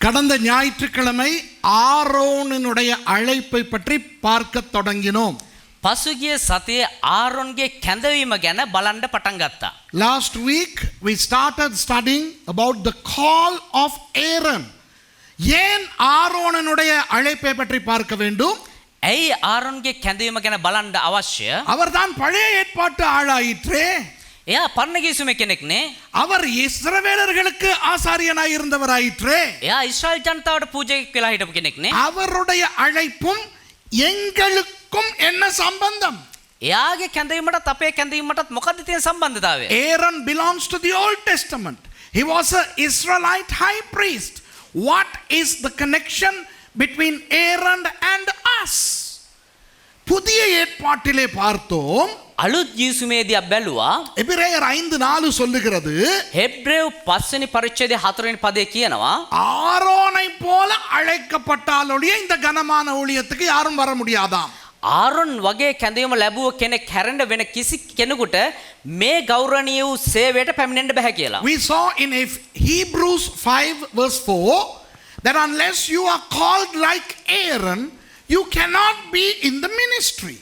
கடந்த ஞாயிற்றுக்கிழமை ஆரோனினுடைய அழைப்பை பற்றி பார்க்க தொடங்கினோம். පසුගිය සතියේ ආරොන්ගේ කැඳවීම ගැන බලන්න පටන් ගත්තා. Last week we started studying about the call of Aaron. ஏன் ஆரோனினுடைய அழைப்பை பற்றி பார்க்க வேண்டும்? ඇයි ආරොන්ගේ කැඳවීම ගැන බලන්න අවශ්‍ය? அவர்தான் பழைய ஏற்பாட்டு ஆளாயிற்றே. එයා පරණ ගිවිසුමේ කෙනෙක්නේ. அவர் இஸ்ரவேலர்களுக்கு ஆசாரியனாய் இருந்தவராயிற்றே. එයා ඊශ්‍රායල් ජනතාවට පූජකෙක් වෙලා හිටපු කෙනෙක්නේ. அவருடைய அழைப்பும் எங்களுக்கும் என்ன சம்பந்தம்? එයාගේ කැඳවීමටත් අපේ කැඳවීමටත් මොකක්ද තියෙන සම්බන්ධතාවය? Aaron belongs to the Old Testament. He was an Israelite high priest. What is the connection between Aaron and us? புதிய ஏற்பாட்டிலே பார்த்தோம். අලුත් ගිවිසුමේදී බැලුවා. எபிரேயர் 5:4 சொல்லுகிறது, හෙබ්‍රேව් 5 වෙනි පරිච්ඡේදයේ 4 වෙනි පදයේ කියනවා, ஆரோனை போல அழைக்கப்பட்டாலொழிய இந்த கனமான ஊழியத்துக்கு யாரும் வர முடியாதாம். ආරොන් වගේ කැඳවීම ලැබුව කෙනෙක් හැරෙන්න වෙන කිසි කෙනෙකුට මේ ගෞරවනීය වූ සේවයට පැමිණෙන්න බෑ කියලා. We saw in Hebrews 5:4 that unless you are called like Aaron, you cannot be in the ministry.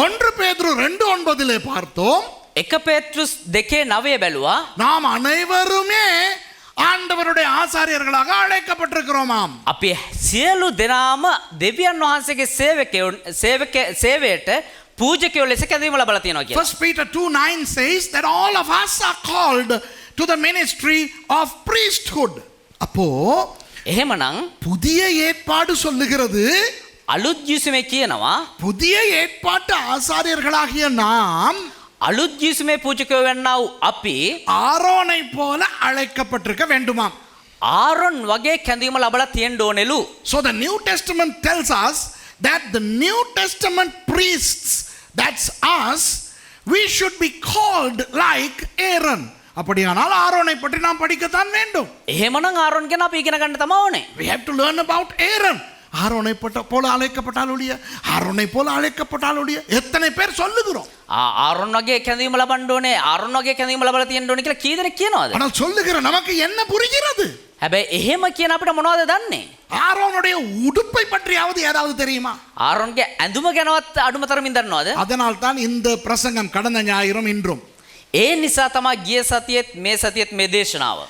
1 பேதுரு 2:9 பார்த்தோம். 1 பேதுருஸ் 2:9 බැලුවා. நாம் அனைவருமே ஆண்டவருடைய ஆசாரியர்களாக அழைக்கப்பட்டிருக்கிறோமாம். අපි සියලු දෙනාම දෙවියන් වහන්සේගේ සේවයට පූජකයෝ ලෙස කැඳවීම ලබලා තියෙනවා කියලා. 1 Peter 2:9 says that all of us are called to the ministry of priesthood. அப்போ එහෙමනම් புதிய ஏற்பாடு சொல்லுகிறது, අලුත් ගිවිසුමේ කියනවා புதிய ஏற்பாட்டு ஆசாரியர்களாகிய நாம் අලුත් ගිවිසුමේ පූජකයෝ වෙන්නා වූ අපි ஆரோனை போல அழைக்கப்பட்டிருக்க வேண்டுமாம். ආරොන් වගේ කැඳවීම ලබලා තියෙන්න ඕනෙලු. So the New Testament tells us that the New Testament priests, that's us, we should be called like Aaron. அப்படியானால் ஆரோனை பற்றி நாம் படிக்கத்தான் வேண்டும். එහෙමනම් ආරොන් ගැන අපි ඉගෙන ගන්න තමයි ඕනේ. We have to learn about Aaron. ஆரோனை போல அழைக்கப்பட்டாலொழிய, ஆரோனை போல அழைக்கப்பட்டாலொழிய எத்தனை பேர் சொல்லுகிறோம்? ආරොන් වගේ කැඳවීම ලබන්න ඕනේ, ආරොන් වගේ කැඳවීම ලබලා තියෙන්න ඕනේ කියලා කී දෙනෙක් කියනවාද? ஆனால் சொல்லுகிற நமக்கு என்ன புரிகிறது? හැබැයි එහෙම කියන අපිට මොනවද දන්නේ? ஆரோனுடைய உடுப்பை பற்றியாவது ஏதாவது தெரியுமா? ආරොන්ගේ ඇඳුම ගැනවත් අඩුම තරමින් දන්නවද? அதனால் தான் இந்த பிரசங்கம் கடந்த ஞாயிறும் இன்றும். ඒ නිසා තමයි ගිය සතියේත් මේ සතියේත් මේ දේශනාව.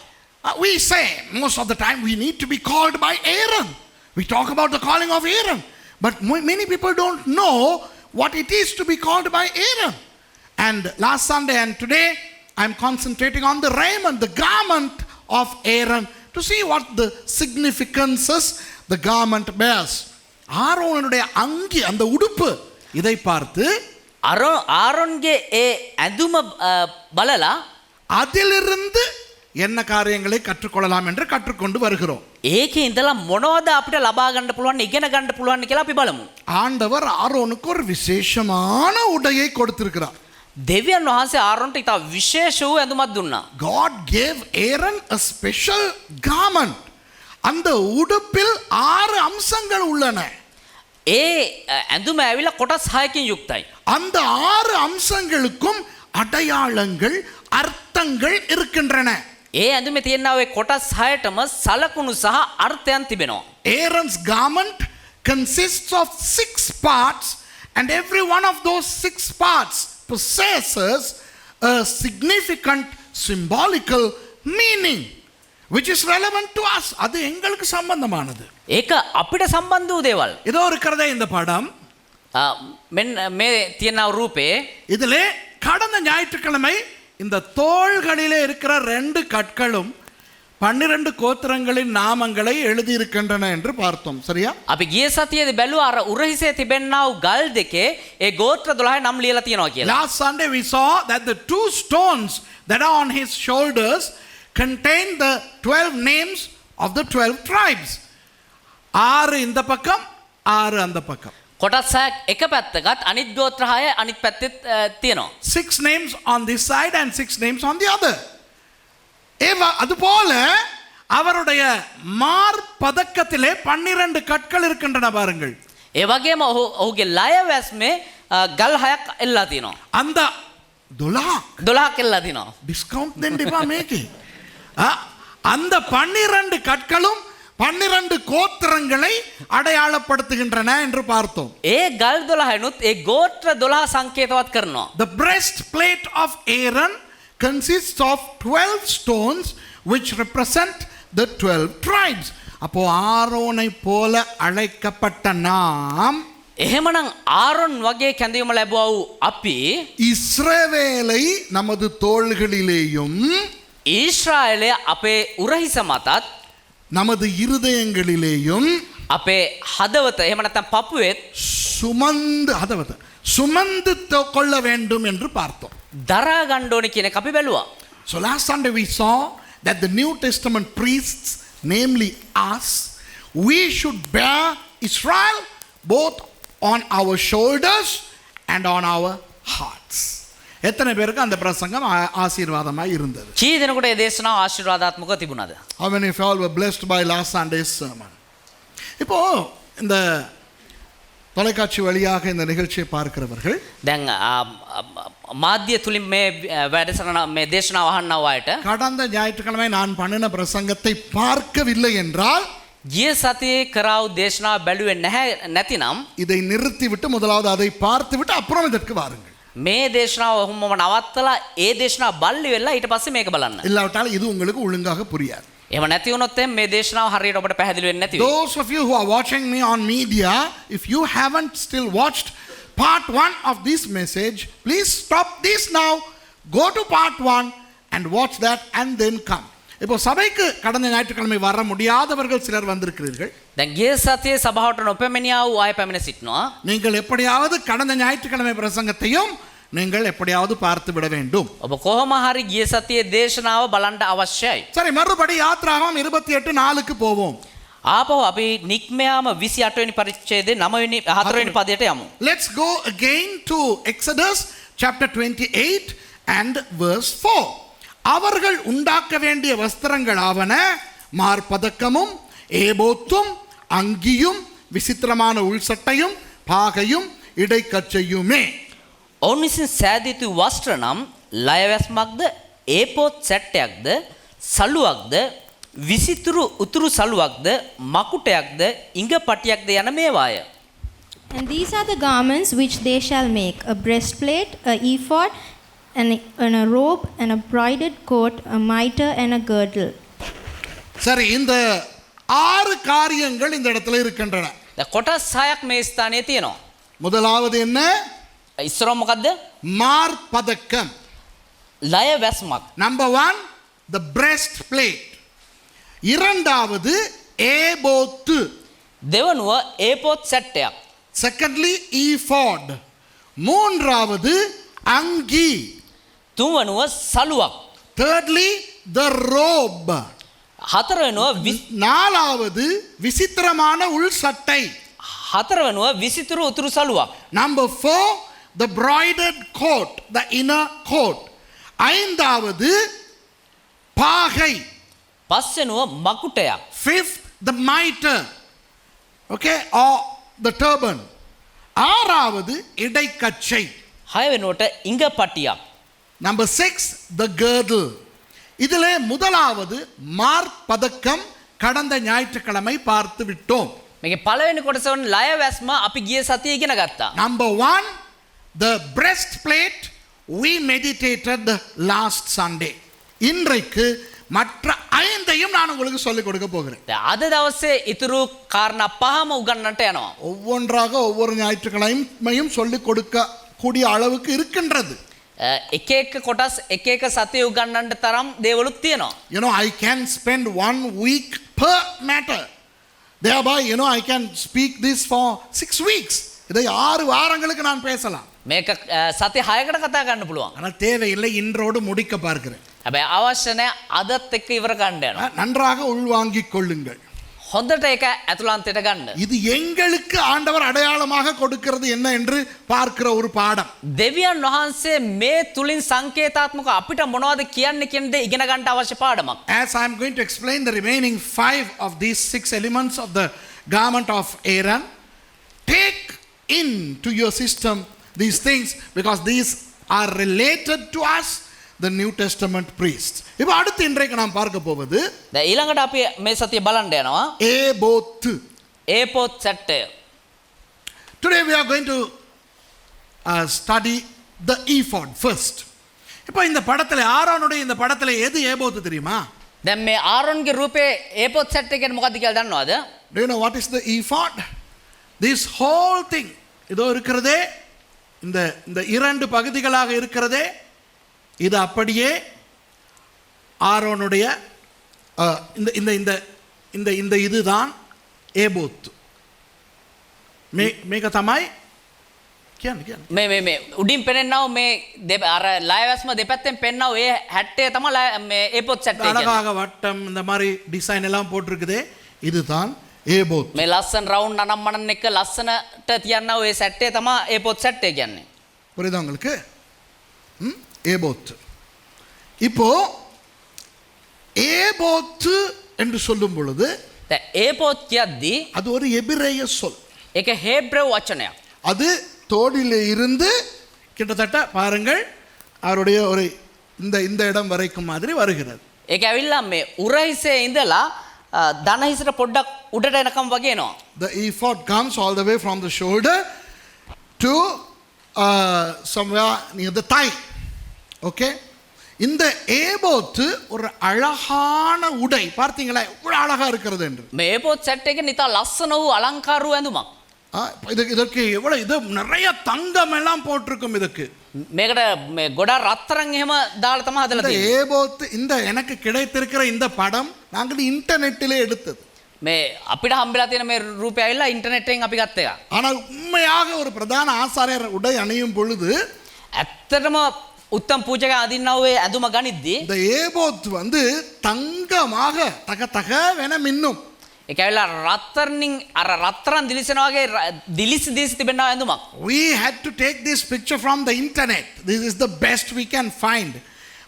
We say most of the time we need to be called by Aaron. We talk about the calling of Aaron, but many people don't know what it is to be called by Aaron. And last Sunday and today I'm concentrating on the raiment, the garment of Aaron, to see what the significances the garment bears. ஆரோனுடைய அங்கி, அந்த உடுப்பு, இதை பார்த்து ආරොන්ගේ ඒ ඇඳුම බලලා அதிலிருந்து என்ன காரியங்களை கற்றுக்கொள்ளலாம் என்று கற்றுக்கொண்டு வருகிறோம். ඒකේ ඉඳලා මොනවද අපිට ලබා ගන්න පුළුවන්, ඉගෙන ගන්න පුළුවන් කියලා අපි බලමු. ஆண்டவர் ஆரோனுக்கு ஒரு விசேஷமான உடையை கொடுத்திருக்கிறார். දෙවියන් වහන්සේ ආරොන්ට ඉතා විශේෂ වූ ඇඳුමක් දුන්නා. God gave Aaron a special garment. அந்த உடுப்பில் 6 அம்சங்கள் உள்ளன. ඒ ඇඳුම ඇවිල්ලා කොටස් 6කින් යුක්තයි. அந்த 6 அம்சங்களுக்கும் அடையாளங்கள், அர்த்தங்கள் இருக்கின்றன. ඒ ඇඳුමේ තියෙනා ඔය කොටස් 6ටම සලකුණු සහ අර්ථයන් තිබෙනවා. Aaron's garment consists of 6 parts, and every one of those 6 parts possesses a significant symbolical meaning which is relevant to us. அது எங்களுக்கு சம்பந்தமானது. ඒක අපිට සම්බන්ධ වූ දේවල්. இதோ இருக்கிறதே இந்த படம். මෙන්න මේ තියෙනා රූපේ இதிலே கடந்த ஞாயிற்றுக்கிழமை இந்த தோள்களிலே இருக்கிற 2 கற்களும் 12 கோத்திரங்களின் நாமங்களை எழுதியிருக்கின்றன என்று பார்த்தோம். சரியா? අපි ගිය සතියේදී බැලුවා අර උරහිසේ තිබෙනා වූ ගල් දෙකේ ඒ ගෝත්‍ර 12 නම් ලියලා තියෙනවා කියලා. Last Sunday we saw that the 2 stones that are on his shoulders contain the 12 names of the 12 tribes. 6 இந்த பக்கம், 6 அந்த பக்கம். කොටස් 6ක් එක පැත්තකට අනිත් ගෝත්‍ර 6 අනිත් පැත්තෙත් තියෙනවා. 6 names on this side and 6 names on the other. அதுபோல அவருடைய மார்பதக்கத்திலே 12 கற்கள் இருக்கின்றன பாருங்கள். ඒ වගේම ඔහුගේ ලය වැස්මේ ගල් 6ක් එල්ලලා තියෙනවා. அந்த 12ක් එල්ලලා තියෙනවා. டிஸ்கவுண்ட் දෙන්න එපා මේකේ. அந்த 12 கற்களும் 12 கோத்திரங்களை அடையாளப்படுத்துகின்றன என்று பார்த்தோம். ඒ ගල් 12නුත් ඒ ගෝත්‍ර 12 සංකේතවත් කරනවා. The breastplate of Aaron consists of 12 stones which represent the 12 tribes. அப்போ ஆரோனை போல அழைக்கப்பட்ட நாம் එහෙමනම් ආරොන් වගේ කැඳවීම ලැබුවා වූ අපි இஸ்ரவேலை நமது தோள்களிலேயும் ඊශ්‍රායලය අපේ උරහිස මතත් நமது இருதயங்களிலேயும் අපේ හදවත එහෙම නැත්නම් පපුවෙත් சுமந்து கொள்ள வேண்டும் என்று பார்த்தோம். දරා ගන්න ඕනේ කියන එක අපි බැලුවා. So last Sunday we saw that the New Testament priests, namely us, we should bear Israel both on our shoulders and on our hearts. எத்தனை பேருக்கு அந்த பிரசங்கம் ஆசீர்வாதமாய் இருந்தது? කී දෙනෙකුට මේ දේශනාව ආශිර්වාදාත්මකව තිබුණාද? How many of you all were blessed by last Sunday's sermon? இப்போ இந்த தொலைக்காட்சி வழியாக இந்த நிகழ்ச்சியை பார்க்கிறவர்கள் දැන් මාධ්‍ය තුලින් මේ වැඩසටහන මේ දේශනාව අහන්නව අයට கடந்த ஞாயிற்றுக்கிழமை நான் பண்ணின பிரசங்கத்தை பார்க்கவில்லை என்றால் ගිය සතියේ කරාවු දේශනාව බැලුවේ නැතිනම් இதை நிறுத்திவிட்டு முதலாவது அதை பார்த்துவிட்டு அப்புறம் இதற்கு வாருங்கள். මේ දේශනාව ඔහොමම නවත්තලා ඒ දේශනාව බල්ලි වෙලා ඊට පස්සේ මේක බලන්න. இல்லாவிட்டால் இது உங்களுக்கு ஒழுங்காக புரியாது. එහෙම නැති වුණොත් මේ දේශනාව හරියට ඔබට පැහැදිලි වෙන්නේ නැති වෙයි. Those of you who are watching me on media, if you haven't still watched part 1 of this message, please stop this now, go to part 1 and watch that and then come. இப்போ சபைக்கு கடந்த ஞாயிற்றுக்கிழமை வர முடியாதவர்கள் சிலர் வந்திருக்கிறீர்கள். දැන් ගිය සතියේ සභාවට නොපැමිණියා වූ අය පැමිණ සිටිනවා. நீங்கள் எப்படியாவது கடந்த ஞாயிற்றுக்கிழமை பிரசங்கத்தையும் நீங்கள் எப்படியாவது பார்த்து விட வேண்டும். ඔබ කොහොම හරි ගිය සතියේ දේශනාව බලන්න අවශ්‍යයි. சரி, மறுபடி யாத்ராகமம் 28:4க்கு போவோம். ආපහු අපි නික්මයාම 28 වෙනි පරිච්ඡේදයේ 9 වෙනි 4 වෙනි පදයට යමු. Let's go again to Exodus chapter 28 and verse 4. அவர்கள் உண்டாக்க வேண்டிய வஸ்திரங்கள் ஆவன மார்பதக்கமும் ஏபோத்தும் அங்கியும் விசித்திரமான உள்சட்டையும் பாகையும் இடைக்கச்சையுமே. ඔවුන් විසින් සෑදිය යුතු වස්ත්‍ර නම් ලයවැස්මක්ද ඒපොත් සැට්ටයක්ද සලුවක්ද විසිතුරු උතුරු සලුවක්ද මකුටයක්ද ඉඟපටියක්ද යන මේවාය. And these are the garments which they shall make: a breastplate, a ephod, and a robe, and a broidered coat, a mitre, and a girdle. சரி, இந்த 6 காரியங்கள் இந்த இடத்துல இருக்கின்றன. දැන් කොටස් 6ක් මේ ස්ථානයේ තියෙනවා. முதலாவது என்ன? ඉස්සරව මොකද්ද? மார்பதக்கம். ලයවැස්මක්. Number 1 the breastplate. இரண்டாவது ஏபோத்து. දෙවනුව ඒපොත් සැට්ටයක්. secondly ephod. மூன்றாவது அங்கி. තුන්වනුව සලුවක්. thirdly the robe. හතරවෙනුව நாலாவது விசித்திரமான உள் சட்டை. හතරවෙනුව විසිතුරු උතුරු සලුවක්. number 4 the broidered coat, the inner coat. ஐந்தாவது பாகை. පස්වෙනුව මකුටයක්. fifth the mitre, okay, or the turban. ஆறாவது இடைக்கச்சை. හයවෙනුවට ඉඟපටියක්. number 6 the girdle. இதிலே முதலாவது மார்பதக்கம் கடந்த ஞாயிற்றுக்கிழமை பார்த்து விட்டோம். මේකේ පළවෙනි කොටස වන ලයවැස්ම අපි ගිය සතියේ ඉගෙන ගත්තා. number 1 the breastplate we meditated last Sunday. இன்றைக்கு மற்ற ஐந்தையும் நான் உங்களுக்கு சொல்லிக் கொடுக்க போகிறேன். අද දවසේ ඉතුරු කාරණා පහම උගන්වන්නට යනවා. ஒவ்வொன்றாக ஒவ்வொரு ஞாயிற்றுக்கிழமையும் சொல்லிக் கொடுக்க கூடிய அளவுக்கு இருக்கின்றது. එක එක කොටස් එක එක සතිය උගන්වන්න තරම් දේවලුත් තියෙනවා. You know, I can spend 1 week per matter. Thereby, you know, I can speak this for 6 weeks. இதை 6 வாரங்களுக்கு நான் பேசலாம். මේක සති 6කට කතා කරන්න පුළුවන්. ஆனால் தேவையில்லை, இன்றோடு முடிக்க பார்க்கிறேன். හැබැයි අවශ්‍ය නැහැ අදත් එක්ක ඉවර ගන්න යනවා. நன்றாக உள்வாங்கிக் கொள்ளுங்கள். හොඳට ඒක ඇතුළාන්තයට ගන්න. இது எங்களுக்கு ஆண்டவர் அடையாளமாக கொடுக்கிறது என்ன என்று பார்க்கிற ஒரு பாடம். දෙවියන් වහන්සේ මේ තුලින් සංකේතාත්මක අපිට මොනවද කියන්නේ කියන දේ ඉගෙන ගන්න අවශ්‍ය පාඩමක්. As I am going to explain the remaining 5 of these 6 elements of the garment of Aaron, take into your system these things because these are related to us. the New Testament priests. இப்போ அடுத்து இன்றைக்கு நாம் பார்க்க போவது දැන් ඊළඟට අපි මේ සතිය බලන්න යනවා ஏபோத்து. ඒපොත් සැට්ටය. Today we are going to study the ephod first. இப்போ இந்த படத்தில் ஆரோனுடைய இந்த படத்தில் எது ஏபோத்து தெரியுமா? දැන් මේ ආරොන්ගේ රූපේ ඒපොත් සැට්ටය කියන්නේ මොකක්ද කියලා දන්නවද? Do you know what is the ephod? This whole thing இதோ இருக்கிறதே இந்த இந்த இரண்டு பகுதிகளாக இருக்கிறதே இது அப்படியே ஆரோனுடைய இந்த இந்த இந்த இந்த இந்த இதுதான் ஏபோத்து. මේක තමයි කියන්නේ මේ උඩින් පෙනෙන්නව මේ අර ලයවැස්ම දෙපැත්තෙන් පෙන්නව ඒ 60 තමයි මේ ඒපොත් සැට්ටය කියන්නේ. அழகாக வட்டம் இந்த மாதிரி டிசைன் எல்லாம் போட்டிருக்குதே இதுதான் ஏபோத். මේ ලස්සන රවුන්ඩ් අනම්මනන් එක ලස්සනට තියන්නව ඒ සැට්ටය තමයි ඒපොත් සැට්ටය කියන්නේ. புரியுதா உங்களுக்கு? ஏபோத். இப்போ ஏபோத்து என்று சொல்லும் பொழுது දැන් ඒපොත් කියද්දී அது ஒரு எபிரேய சொல். ඒක හේබ්‍රෙව් වචනයක්. அது தோடிலே இருந்து கிட்டத்தட்ட பாருங்கள் அவருடைய ஒரு இந்த இந்த இடம் வரைக்கும் மாதிரி வருகிறது. ඒක ඇවිල්ලා මේ උරහිසේ ඉඳලා දනහිසට පොඩ්ඩක් උඩට එනකම් වගේ එනවා. The ephod comes all the way from the shoulder to somewhere near the thigh. Okay? இந்த ஏபோத்து ஒரு அழகான உடை. பார்த்தீங்களா எவ்வளவு அழகா இருக்கிறது என்று. මේ ඒපොත් සැට් එකේ නිතා ලස්සන වූ අලංකාර වූ ඇඳුමක්. இதற்கு எவ்வளவு இது நிறைய தங்கம் எல்லாம் போட்டிருக்கும் இதுக்கு. මේකට මේ ගොඩක් රත්තරන් එහෙම දාලා තමයි හදලා இந்த තියෙන්නේ. ஏபோத்து இந்த எனக்கு கிடைத்திருக்கிற இந்த படம் நாங்கள் இன்டர்நெட்டிலே எடுத்தது. මේ අපිට හම්බෙලා තියෙන මේ රූපය ඇවිල්ලා ඉන්ටර්නෙට් එකෙන් අපි ගත්ත එක. ஆனால் உண்மையாக ஒரு பிரதான ஆசாரியர் உடை அணியும் பொழுது ඇත්තටම උත්තම පූජක අදින්නා වූ ඇඳුම ගනිද්දී இந்த ஏபோத் வந்து தங்கமாக தக தகவென மின்னும். ඒක ඇවිල්ලා රත්තරන්ින් අර රත්තරන් දිලිසෙනා වගේ දිලිසි තිබෙනා ඇඳුමක්. We had to take this picture from the internet. This is the best we can find.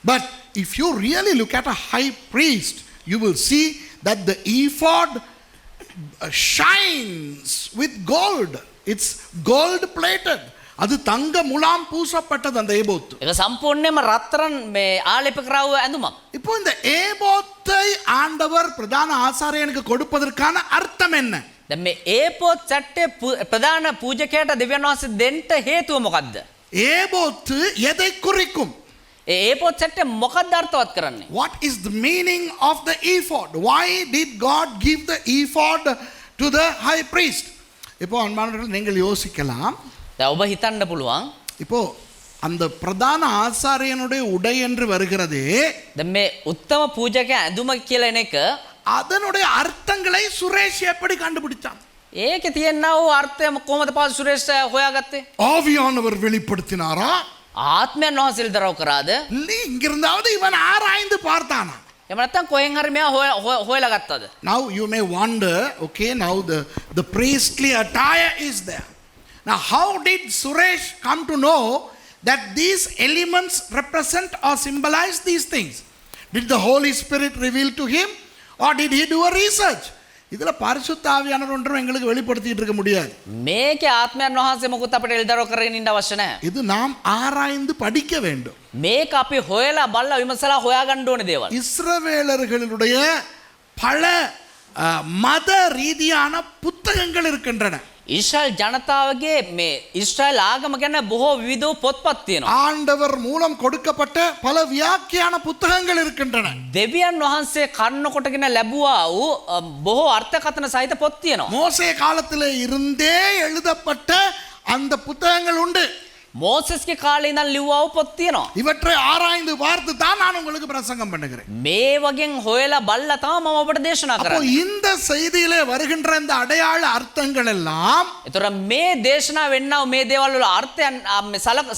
But if you really look at a high priest, you will see that the ephod shines with gold. It's gold plated. அது தங்க முலாம் பூசப்பட்டது அந்த ஏபோத்து. ඒක සම්පූර්ණයෙන්ම රත්තරන් මේ ආලේප කරා වූ ඇඳුමක්. இப்போ இந்த ஏபோத்தை ஆண்டவர் பிரதான ஆசாரியனுக்கு கொடுப்பதற்கான அர்த்தம் என்ன? දැන් මේ ඒපොත් සැට්ටේ ප්‍රධාන පූජකයාට දෙවියන් වහන්සේ දෙන්න හේතුව මොකද්ද? ஏபோத்து எதை குறிக்கும்? ඒ ඒපොත් සැට්ටේ මොකක්ද අර්ථවත් කරන්නේ? What is the meaning of the ephod? Why did God give the ephod to the high priest? இப்போ அன்பானவர்களே நீங்கள் யோசிக்கலாம். දැන් ඔබ හිතන්න පුළුවන්. இப்போ அந்த பிரதான ஆசாரியனுடைய உடை என்று வருகிறதே දැන් මේ උත්තම පූජකයා ඇඳුම කියලා එන එක அதனுடைய அர்த்தங்களை சுரேஷ் எப்படி கண்டுபிடிச்சான்? ඒකේ තියෙනා වූ අර්ථය කොහොමද පාස් සුරේෂ් හොයාගත්තේ? ஆவியானவர் வெளிப்படுத்தினாரா? ආත්මයන් වහන්සේ දරව කරාද? இல்லை இங்கிருந்தாவது இவன் ஆராய்ந்து பார்த்தானா? එහෙම නැත්නම් කොහෙන් හරි මෙයා හොයලා ගත්තද? Now you may wonder, okay, now the priestly attire is there. Now how did Suresh come to know that these elements represent or symbolize these things? Did the Holy Spirit reveal to him or did he do a research? இதில் பரிசுத்த ஆவியானவர் ஒன்றும் எங்களுக்கு வெளிப்படுத்திட்டு இருக்க முடியாது. මේකේ ආත්මයන් වහන්සේ මොකුත් අපිට එල්දරව කරගෙන ඉන්න අවශ්‍ය නැහැ. இது நாம் ஆராய்ந்து படிக்க வேண்டும். මේක අපි හොයලා බලලා විමසලා හොයාගන්න ඕනේ දේවල්. இஸ்ரவேலர்களுடைய பல மத ரீதியான புத்தகங்கள் இருக்கின்றன. ඊශ්‍රායල් ජනතාවගේ මේ ඊශ්‍රායල් ආගම ගැන බොහෝ විවිධ පොත්පත් තියෙනවා. ஆண்டவர் மூலம் கொடுக்கப்பட்ட பல வியாக்கியான புத்தகங்கள் இருக்கின்றன. දෙවියන් වහන්සේ කන්න කොටගෙන ලැබුවා වූ බොහෝ අර්ථකථන සහිත පොත් තියෙනවා. மோசே காலத்திலே இருந்தே எழுதப்பட்ட அந்த புத்தகங்கள் உண்டு. මෝසස්ගේ කාලේ ඉඳන් ලිව්වා වූ පොත් තියෙනවා. இவற்றை ஆராய்ந்து பார்த்து தான் நான் உங்களுக்கு பிரசங்கம் பண்ணுகிறேன். මේ වගේන් හොයලා බලලා තමයි මම ඔබට දේශනා அப்போ කරන්නේ. இந்த செய்தியிலே வருகின்ற இந்த அடையாள அர்த்தங்கள் எல்லாம் ඒතර මේ දේශනා වෙන්නව මේ දේවල් වල අර්ථයන්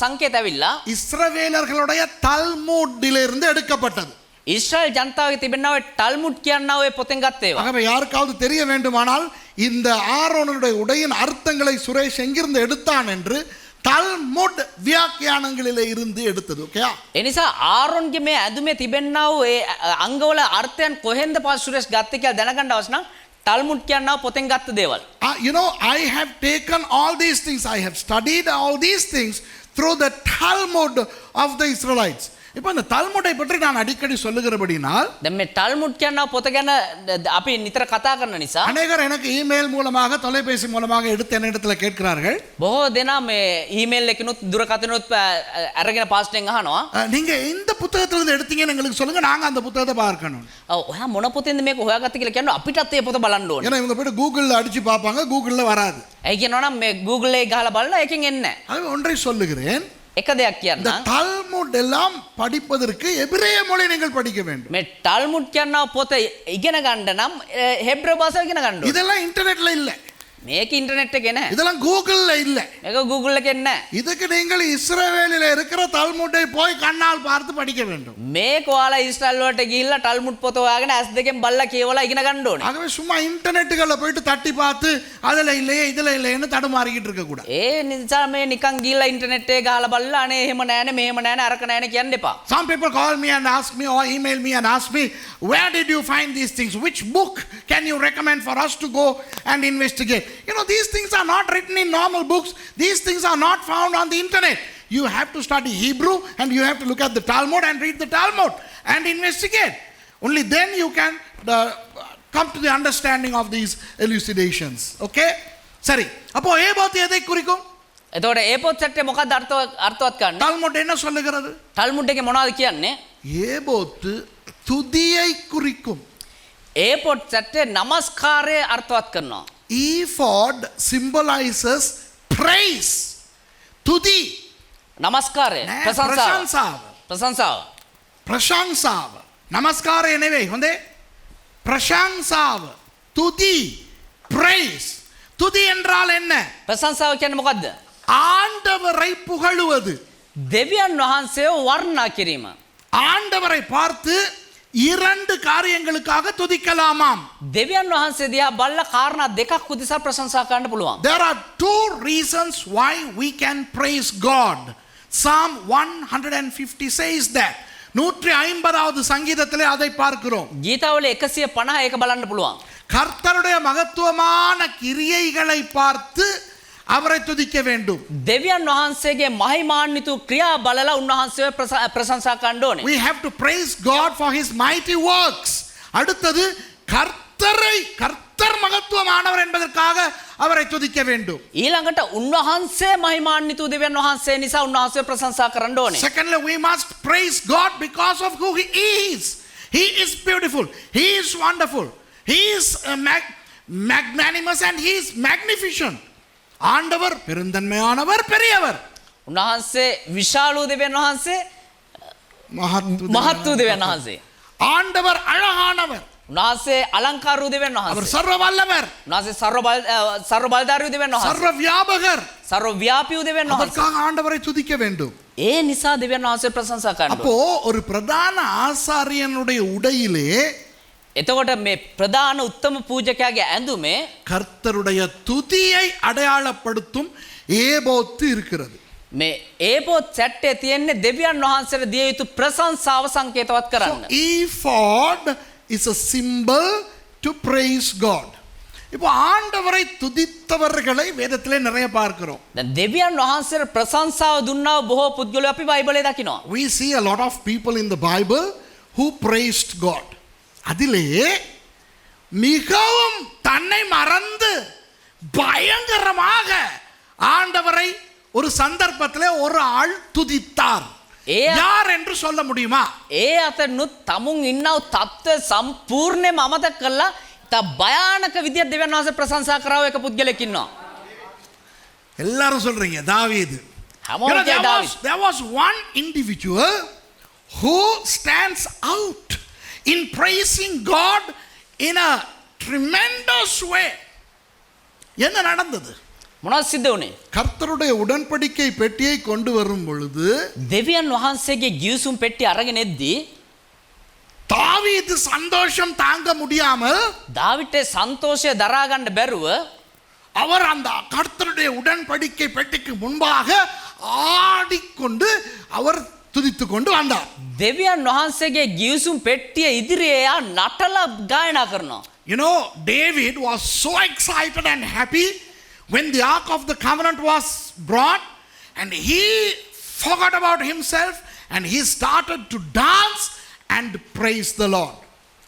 සංකේත ඇවිල්ලා இஸ்ரவேலர்களுடைய தல்மூடிலிருந்து எடுக்கப்பட்டது. ඊශ්‍රායල් ජනතාවගේ තිබෙනා ඔය ටල්මුඩ් කියනා ඔය පොතෙන් ගත්ත ඒවා. ஆகவே யாருக்காவது தெரிய வேண்டுமானால் இந்த ஆரோனுடைய உடையின் அர்த்தங்களை சுரேஷ் எங்கிருந்து எடுத்தான் என்று தல்முட் வியாக்கியானங்களிலே இருந்து எடுத்தது. ஓகே? එනිසා ආරොන්ගේ මේ ඇඳුමේ තිබෙනා වූ ඒ අංගවල අර්ථයන් කොහෙන්ද පාස් සුරේෂ් ගත්තේ කියලා දැනගන්න අවශ්‍ය නම් ටල්මුඩ් කියනවා පොතෙන් ගත්ත දේවල්. You know, I have taken all these things. I have studied all these things through the Talmud of the Israelites. இப்போ இந்த தல்முடை பற்றி நான் அடிக்கடி சொல்லுகிறபடினால் දැන් මේ ටල්මුඩ් කියනවා පොත ගැන අපි නිතර කතා කරන නිසා அநேகர் எனக்கு இமெயில் மூலமாக தொலைபேசி மூலமாக எடுத்து என்னிடத்தில் கேட்கிறார்கள் බොහෝ දෙනා මේ ඊමේල් එකකිනුත් දුරකථනොත් අරගෙන පාස්ටෙන් අහනවා. நீங்க இந்த புத்தகத்திலிருந்து எடுத்தீங்கன்னு எங்களுக்கு சொல்லுங்க, நாங்க அந்த புத்தகத்தை பார்க்கணும். ඔයා මොන පොතෙන්ද මේක හොයාගත්තේ කියලා කියනවා අපිටත් ඒ පොත බලන්න ඕනේ. ஏன்னா இவங்க போய்ட்டு கூகுளில் அடிச்சு பார்ப்பாங்க, கூகுளில் வராது. ඇයි කියනවනම් මේ Google එකේ ගහලා බලලා එකෙන් එන්නේ නැහැ. அது ஒன்றை சொல்லுகிறேன், එක දෙයක් இந்த කියන්නම්. தல்முட் எல்லாம் படிப்பதற்கு எபிரேய மொழி நீங்கள் படிக்க வேண்டும். මේ ටල්මුඩ් කියනවා පොත ඉගෙන ගන්න නම් හෙබ්‍රව භාෂාව ඉගෙන ගන්න ඕනේ. இதெல்லாம் இன்டர்நெட்ல இல்ல, මේක ඉන්ටර්නෙට් එකේ නැහැ. இதெல்லாம் கூகுள்ல இல்ல. මේක Google එකේ නැහැ. இதுக்கு நீங்கள் இஸ்ரவேலில் இருக்கிற தல்முட்டை போய் கண்ணால் பார்த்து படிக்க வேண்டும். මේක ඔයාලා ඉස්රායල් වලට ගිහිල්ලා ටල්මුඩ් පොත හොයාගෙන S දෙකෙන් බලලා කියවලා ඉගෙන ගන්න ඕනේ. ஆகவே சும்மா இன்டர்நெட்டுகளில் போயிட்டு தட்டி பார்த்து அதில் இல்லையே இதில் இல்லையேன்னு தடுமாறிக்கிட்டு இருக்கக்கூடாது. ඒ නිසා මේ නිකන් ගිහිල්ලා ඉන්ටර්නෙට් එකේ ගහලා බලලා අනේ එහෙම නෑනේ මෙහෙම නෑනේ අරක නෑනේ කියන්න එපා. Some people call me and ask me or email me and ask me, where did you find these things? Which book can you recommend for us to go and investigate? You know, these things are not written in normal books. These things are not found on the internet. You have to study Hebrew and you have to look at the Talmud and read the Talmud and investigate. Only then you can come to the understanding of these elucidations. Okay? சரி, அப்போ ephod எதை குறிக்கும்? එතකොට ඒ පොත් සැට්ටේ මොකක්ද අර්ථවත් කරන්නේ? Talmud என்ன சொல்லுகிறது? ටල්මුඩ් එකේ මොනවද කියන්නේ? ஏபோத்து துதியை குறிக்கும். ඒ පොත් සැට්ටේ නමස්කාරය අර්ථවත් කරනවා. Ephod symbolizes praise. துதி, නමස්කාරය பிரசංசாව. ප්‍රශංසාව. பிரசංசாව. நமஸ்கார எனவே வந்து பிரசංசாව, துதி, praise. துதி என்றால் என்ன? ප්‍රශංසාව කියන්නේ මොකද්ද? ஆண்டவரை புகழுவது. දෙවියන් වහන්සේව වර්ණනා කිරීම. ஆண்டவரை பார்த்து இரண்டு காரியங்களுக்காக துதிக்கலாமாம். දෙවියන් වහන්සේ දිහා බලලා කාරණා දෙකක් උදෙසා ප්‍රශංසා කරන්න පුළුවන්. There are two reasons why we can praise God. Psalm 150 says that. 150வது சங்கீதத்திலே அதை பார்க்கிறோம். ගීතාවල 150 ඒක බලන්න පුළුවන්. கர்த்தருடைய மகத்துவமான கிரியைகளை பார்த்து அவரை துதிக்க வேண்டும். දෙවියන් වහන්සේගේ මහිමාන්විත ක්‍රියා බලලා උන්වහන්සේව ප්‍රශංසා කරන්න ඕනේ. We have to praise God for his mighty works. அடுத்தது கர்த்தர் மகத்துவமானவர் என்பதற்காக அவரை துதிக்க வேண்டும். ඊළඟට උන්වහන්සේ මහිමාන්විත දෙවියන් වහන්සේ නිසා උන්වහන්සේව ප්‍රශංසා කරන්න ඕනේ. Secondly, we must praise God because of who he is. He is beautiful. He is wonderful. He is magnanimous and he is magnificent. ஆண்டவர் பெருந்தன்மையானவர், பெரியவர். උන්වහන්සේ විශාල දෙවියන් වහන්සේ මහත් දෙවියන් වහන්සේ. ஆண்டவர் அழகானவர். උන්වහන්සේ අලංකාර දෙවියන් அவர் වහන්සේ. சர்வ வல்லவர், උන්වහන්සේ ਸਰව බලධාරී දෙවියන් වහන්සේ. சர்வ வியாபகர். ਸਰව ව්‍යාපී දෙවියන් වහන්සේ. அதற்காக ஆண்டவரை துதிக்க வேண்டும். ඒ නිසා දෙවියන් වහන්සේ ප්‍රශංසා කරන්න ඕනේ. அப்போ ஒரு பிரதான ஆசாரியனுடைய உடையிலே එතකොට මේ ප්‍රධාන උත්තම පූජකයාගේ ඇඳුමේ கர்த்தருடைய துதியை அடையாளப்படுத்தும் ஏபோத்து இருக்கிறது. මේ ඒපොත් සැට්ටේ තියෙන්නේ දෙවියන් වහන්සේට දිය යුතු ප්‍රශංසාව සංකේතවත් කරන්න. Ephod is a symbol to praise God. இப்போ ஆண்டவரை துதித்தவர்களை வேதத்திலே நிறைய பார்க்கிறோம். දැන් දෙවියන් වහන්සේට ප්‍රශංසාව දුන්නා බොහෝ පුද්ගලයෝ අපි බයිබලයේ දකිනවා. We see a lot of people in the Bible who praised God. அதிலே மிகவும் தன்னை மறந்து பயங்கரமாக ஆண்டவரை ஒரு சந்தர்ப்பத்திலே ஒரு ஆள் துதித்தார். யார் என்று சொல்ல முடியுமா? ඒ අතනුත් තමුන් ඉන්නව තත්ත්වය සම්පූර්ණයෙන්ම අමතක කරලා තා භයානක විදියට දෙවියන් වහන්සේ ප්‍රශංසා කරව එක පුද්ගලෙක් ඉන්නවා. எல்லாரும் சொல்றீங்க தாவீது. හැමෝම කිය දාවිද්. There was one individual who stands out in praising God in a tremendous way. என்ன நடந்தது? මොනවද සිද්ධ වුනේ? கர்த்தருடைய உடன்படிக்கை பெட்டியை கொண்டு வரும் பொழுது දෙවියන් වහන්සේගේ ගිවිසුම් පෙට්ටිය අරගෙන එද්දී தாவீது சந்தோஷம் தாங்க முடியாமல் දාවිට සන්තෝෂය දරා ගන්න බැරුව அவர் அந்த கர்த்தருடைய உடன்படிக்கை பெட்டிக்கு முன்பாக ஆடிக்கொண்டு அவர் துதித்து கொண்டு வந்தார். දෙවියන් වහන්සේගේ ගිවිසුම් පෙට්ටිය ඉදිරියේ යා නටලා ගායනා කරනවා. You know, David was so excited and happy when the Ark of the Covenant was brought, and he forgot about himself and he started to dance and praise the Lord.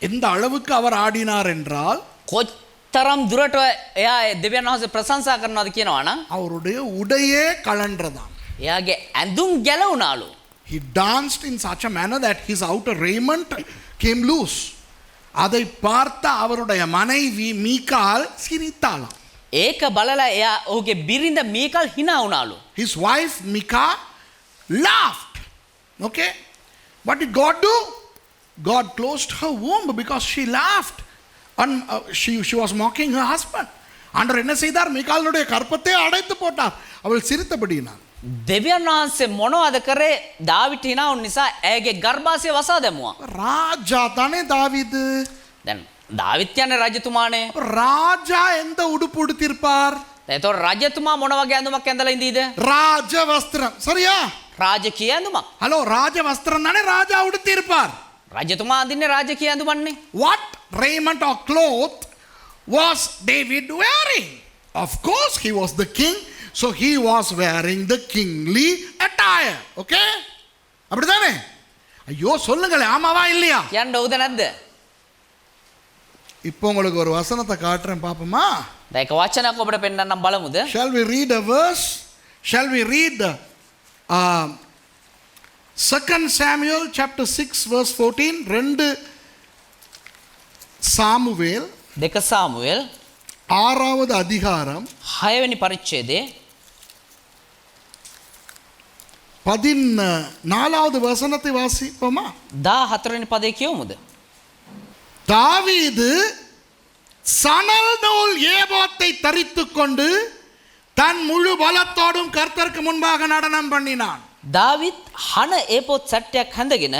எந்த அளவுக்கு அவர் ஆடினார் என்றால் කොච්තරම් දුරට එයා දෙවියන් වහන්සේ ප්‍රශංසා කරනවාද කියනවා නම් அவருடைய உடையே கலன்றதாம். එයාගේ ඇඳුම් ගැලවුණාලු. He danced in such a manner that his outer raiment came loose. அதை பார்த்த அவருடைய மனைவி மீகால் சிரித்தாளாம். ඒක බලලා එයා ඔහුගේ බිරිඳ මීකල් hina වුණාලු. His wife Mika laughed. Okay? What did God do? God closed her womb because she laughed. And she was mocking her husband. ஆண்டவர் என்ன செய்தார்? மீகாலுடைய கற்பத்தை அடைத்து போட்டார். அவள் சிரித்தபடியினார். දෙවියන් වහන්සේ මොනවද කරේ? දාවිත් hina වුන නිසා ඇගේ ගර්භාෂය වසා දැමුවා. ராஜா தானே தாவீது. දැන් දාවිත් කියන්නේ රජතුමානේ. ராஜா எந்த உடுப்பு உடுத்திருப்பார்? එතකොට රජතුමා මොන වගේ ඇඳුමක් ඇඳලා ඉඳීද? ராஜ வஸ்திரம். சரியா? රාජකීය ඇඳුමක්. ஹலோ, ராஜ வஸ்திரம் தானே ராஜா உடுத்திருப்பார். රජතුමා අඳින්නේ රාජකීය ඇඳුමන්නේ. What raiment or cloth was David wearing? Of course, he was the king, so he was wearing the kingly attire. Okay? அப்படிதானே? ஐயோ சொல்லுங்களே, ஆமாவா இல்லையா? කියන්න ඕද නැද්ද? இப்போ உங்களுக்கு ஒரு வசனத்தை காட்டுறேன் பாப்போமா? දැන් එක වචනයක් ඔබට පෙන්නන්නම් බලමුද? Shall we read a verse? Shall we read 2 Samuel chapter 6 verse 14? 2 Samuel දෙක සාමුවෙල් 6வது அதிகாரம் 6 වෙනි පරිච්ඡේදයේ 14வது வசனத்தை வாசிப்போமா? 14 වෙනි පදේ කියවමුද? தாவீது சணல் நூல் ஏபோத்தை தரித்துக் கொண்டு தன் முழு பலத்தோடும் கர்த்தருக்கு முன்பாக நடனம் பண்ணினான். දාවිත් හන ඒපොත් සට්ටයක් හැඳගෙන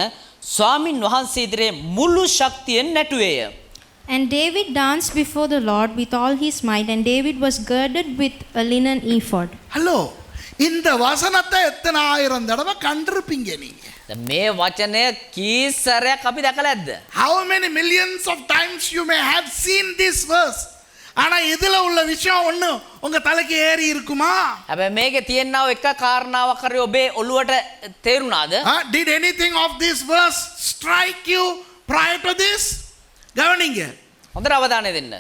ස්වාමින් වහන්සේ ඉදිරියේ මුළු ශක්තියෙන් නැටුවේය. And David danced before the Lord with all his might, and David was girded with a linen ephod. Hello, இந்த வசனத்தை எத்தனை ஆயிரம் தடவை கண்டிருப்பீங்க நீங்க? දැන් මේ වචනය කීසරයක් අපි දැකලා ඇද්ද? How many millions of times you may have seen this verse? ஆனா இதுல உள்ள விஷயம் ஒண்ணு உங்க தலைக்கு ஏறி இருக்குமா? හැබැයි මේකේ තියෙනව එක කාරණාවක් හරි ඔබේ ඔළුවට තේරුණාද? Did anything of this verse strike you prior to this? கவனிங்க. හොඳට අවධානය දෙන්න.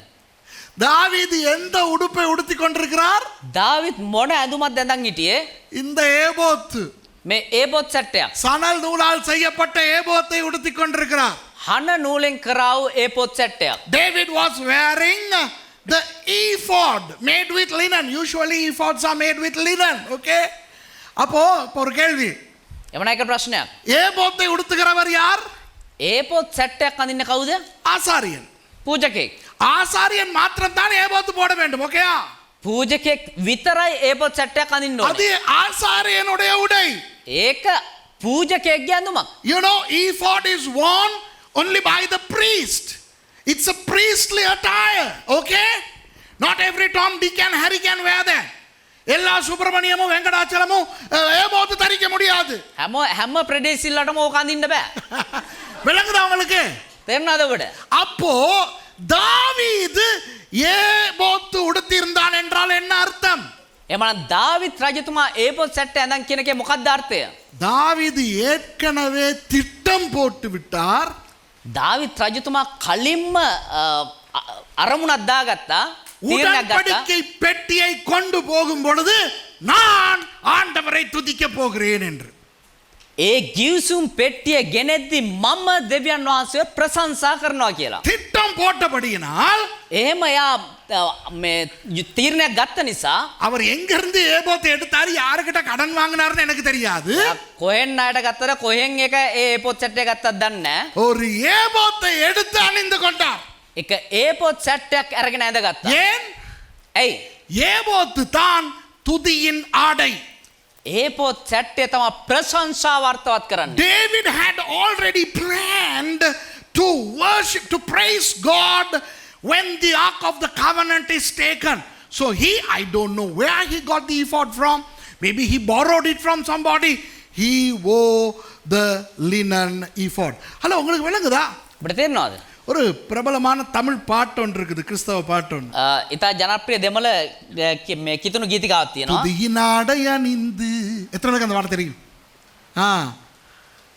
தாவீது எந்த உடுப்பை உடுத்திக் கொண்டிருக்கிறார்? දාවිත් මොන ඇඳුමක්ද ඇඳන් හිටියේ? இந்த ஏபோத்து, මේ ඒපොත් සට්ටයක්. சணல் நூலால் செய்யப்பட்ட ஏபோத்தை உடுத்திக் கொண்டிருக்கிறார். හන නූලෙන් කරාවු ඒපොත් සට්ටයක්. David was wearing the ephod made with linen. Usually ephods are made with linen. Okay? அப்போ ஒரு கேள்வி. එවන එක ප්‍රශ්නයක්. ஏபோத்தை உடுத்துகிறவர் யார்? ඒපොත් සට්ටයක් අඳින්න කවුද? ஆசாரியன். පූජකෙක්. ஆசாரியன் மாத்திரம் தான் ஏபோத்து போட வேண்டும். ஓகேயா? පූජකෙක් විතරයි ඒපොත් සට්ටයක් අඳින්න ඕනේ. அது ஆசாரியனுடைய உடை. ඒක පූජකයෙක්ගේ ඇඳුමක්. You know, ephod is worn only by the priest. It's a priestly attire. Okay? Not every Tom, Dick and Harry can wear that. எல்லா சுப்பிரமணியமும் வெங்கடாச்சலமும் ஏபோத்து தரிக்க முடியாது. හැම ප්‍රදේශිල්ලටම ඕක අඳින්න බෑ. விளங்குதா உங்களுக்கு? තේරුණාද ඔබට? அப்போ தாவீது ஏபோத்து உடுத்தியிருந்தான் என்றால் என்ன அர்த்தம்? එමනම් දාවිත් රජතුමා ඒපොත් සට්ට ඇඳන් කියන එකේ මොකක්ද අර්ථය? தாவீது ஏற்கனவே திட்டம் போட்டு விட்டார். දාවිත් රජතුමා කලින්ම අරමුණක් දාගත්තා. තීරණයක් ගත්තා. உடன்படிக்கை பெட்டியை கொண்டு போகும் பொழுது நான் ஆண்டவரை துதிக்க போகிறேன் என்று. ඒ ගිවිසුම් පෙට්ටිය ගෙනෙද්දි මම දෙවියන් වහන්සේව ප්‍රශංසා කරනවා කියලා. திட்டம் போட்டபடியினால் එහෙම එයා මේ තීරණයක් ගත්ත නිසා அவர் எங்கிருந்து ஏபோத்தை எடுத்தாரு, யாருக்கிட்ட கடன் வாங்கினார்னு எனக்கு தெரியாது. කොහෙන් ණයට ගත්තද කොහෙන් එක ඒපොත් සට්ටය ගත්තද දන්නේ නැහැ. ஒரு ஏபோத்தை எடுத்து அணிந்து கொண்டார். එක ඒපොත් සට්ටයක් අරගෙන ඇඳගත්තා. ஏன்? ඇයි? ஏபோத்து தான் துதியின் ஆடை. ඒපොත් සට්ටය තමයි ප්‍රශංසාව අර්ථවත් කරන්නේ. David had already planned to worship, to praise God when the Ark of the Covenant is taken. So I don't know where he got the ephod from. Maybe he borrowed it from somebody. He wore the linen ephod. Hello, உங்களுக்கு விளங்குதா? ඔබට තේරෙනවද? ஒரு பிரபலமான தமிழ் பாட்டு ஒன்று இருக்குது, கிறிஸ்தவ பாட்டு ஒன்று. ඉතා ජනප්‍රිය දෙමළ මේ කිතුණු ගීතිකාවක් තියෙනවා. துதியின் ஆடை அணிந்து. எத்தனை பேருக்கு அந்த பாட்டு தெரியும்?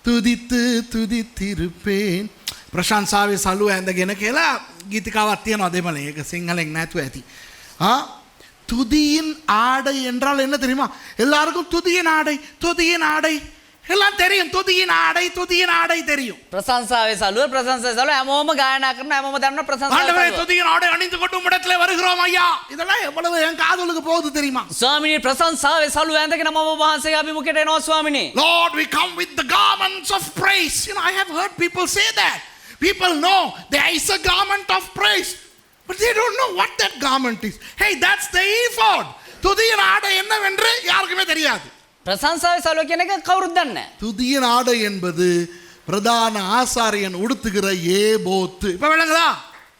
තුදිத்து තුදිතිරුපේන් ප්‍රශංසාවේ සලුව ඇඳගෙන කියලා ගීතිකාවක් තියෙනවා දෙමළේ. ඒක සිංහලෙන් නැතුව ඇති. துதியின் ஆடை என்றால் என்ன தெரியுமா? எல்லாருக்கும் துதியின் ஆடை துதியின் ஆடை எல்லாம் தெரியும். துதியின் ஆடை துதியின் ஆடை தெரியும். ප්‍රශංසාවේ සලුව හැමෝම ගායනා කරන හැමෝම දන්න ප්‍රශංසාවේ ஆண்டவரே සලුව. துதியின் ஆடை அணிந்து கொண்டு உம்மிடத்திலே வருகிறோம் ஐயா. இதெல்லாம் எவ்வளவு என் காதுகளுக்கு போகுது தெரியுமா? ස්වාමිනී ප්‍රශංසාවේ සලුව ඇඳගෙන මම ඔබ වහන්සේගේ අභිමුඛයට එනවා ස්වාමිනී. Lord, we come with the garments of praise. You know, I have heard people say that. People know there is a garment of praise, but they don't know what that garment is. Hey, that's the ephod. துதியின் ஆடை என்னவென்று யாருக்குமே தெரியாது. ප්‍රශංසාවේ සලුව කියන එක කවුරුත් දන්නේ නැහැ. துதியின் ஆடை என்பது பிரதான ஆசாரியன் உடுத்துகிற ஏபோத்து. இப்ப விளங்குதா?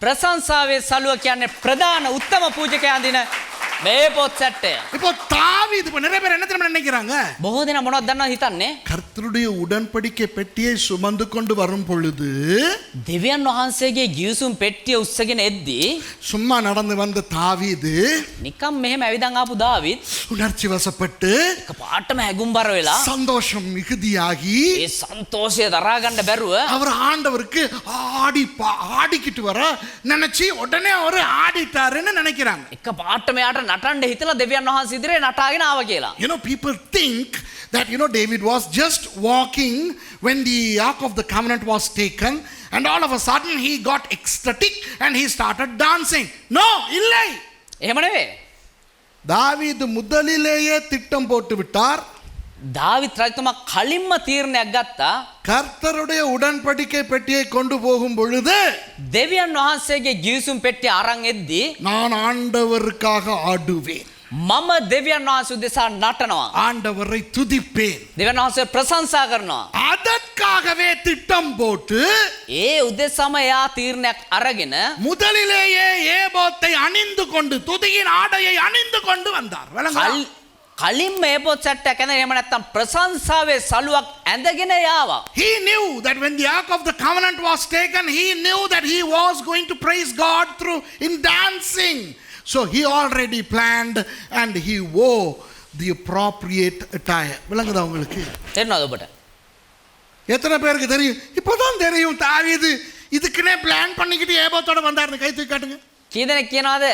ප්‍රශංසාවේ සලුව කියන්නේ ප්‍රධාන උත්තම පූජකයා අඳින මේ පොත් සැට්ටය. இப்போ தாவீது இப்ப நிறைய பேர் என்ன தெரியுமா நினைக்கிறாங்க? බොහෝ දෙනා මොනවද දන්නවද හිතන්නේ? கர்த்தருடைய உடன்படிக்கை பெட்டியை சுமந்து கொண்டு வரும் பொழுது දෙවියන් වහන්සේගේ ගිවිසුම් පෙට්ටිය උස්සගෙන එද්දී சும்மா நடந்து வந்த தாவீது නිකම් මෙහෙම ඇවිදන් ආපු දාවිත් உணர்ச்சி வசப்பட்டு එකපාරටම හැගුම්බර වෙලා சந்தோஷம் மிகுதியாகி ඒ සන්තෝෂය දරා ගන්න බැරුව அவர் ஆண்டவருக்கு ஆடிக்கிட்டு வர நினைச்சு உடனே அவர் ஆடிட்டாருன்னு நினைக்கிறாங்க. එකපාරටම යාට නටන්න හිතලා දෙවියන් වහන්සේ ඉදිරියේ නටාගෙන ආවා කියලා. You know, people think that, you know, David was just walking when the Ark of the Covenant was taken and all of a sudden he got ecstatic and he started dancing. No, இல்லை. එහෙම නෙවෙයි. தாவீது முதலிலேயே திட்டம் போட்டு விட்டார். දාවිත් රජතුමා කලින්ම තීරණයක් ගත්තා. கர்த்தருடைய உடன்படிக்கை பெட்டியை கொண்டு போகும் பொழுது දෙවියන් වහන්සේගේ ගිවිසුම් පෙට්ටිය අරන් එද්දී நான் ஆண்டவருக்காக ஆடுவேன், මම දෙවියන් වහන්සේ උදෙසා නටනවා. ஆண்டவரை துதிப்பேன். දෙවියන් වහන්සේ ප්‍රශංසා කරනවා. அதற்காகவே திட்டம் போட்டு ඒ උදෙසම එයා තීරණයක් අරගෙන முதலிலேயே ஏபோத்தை அணிந்து கொண்டு துதியின் ஆடையை அணிந்து கொண்டு வந்தார். விளங்குதா? කලින්ම මේ පොත් සැට්ටයක් ඇඳගෙන එහෙම නැත්නම් ප්‍රශංසාවේ සලුවක් ඇඳගෙන යාවා. He knew that when the Ark of the Covenant was taken, he knew that he was going to praise God through in dancing. So he already planned and he wore the appropriate attire. விளங்குதா உங்களுக்கு? තේරෙනවද ඔබට? எத்தனை பேருக்கு தெரியும்? இப்போதான் தெரியும் தாவீது இதுக்குனே பிளான் பண்ணிக்கிட்டு ஏபோத்தோட வந்தாருன்னு கை தூக்கி காட்டுங்க. කී දෙනෙක් කියනවාද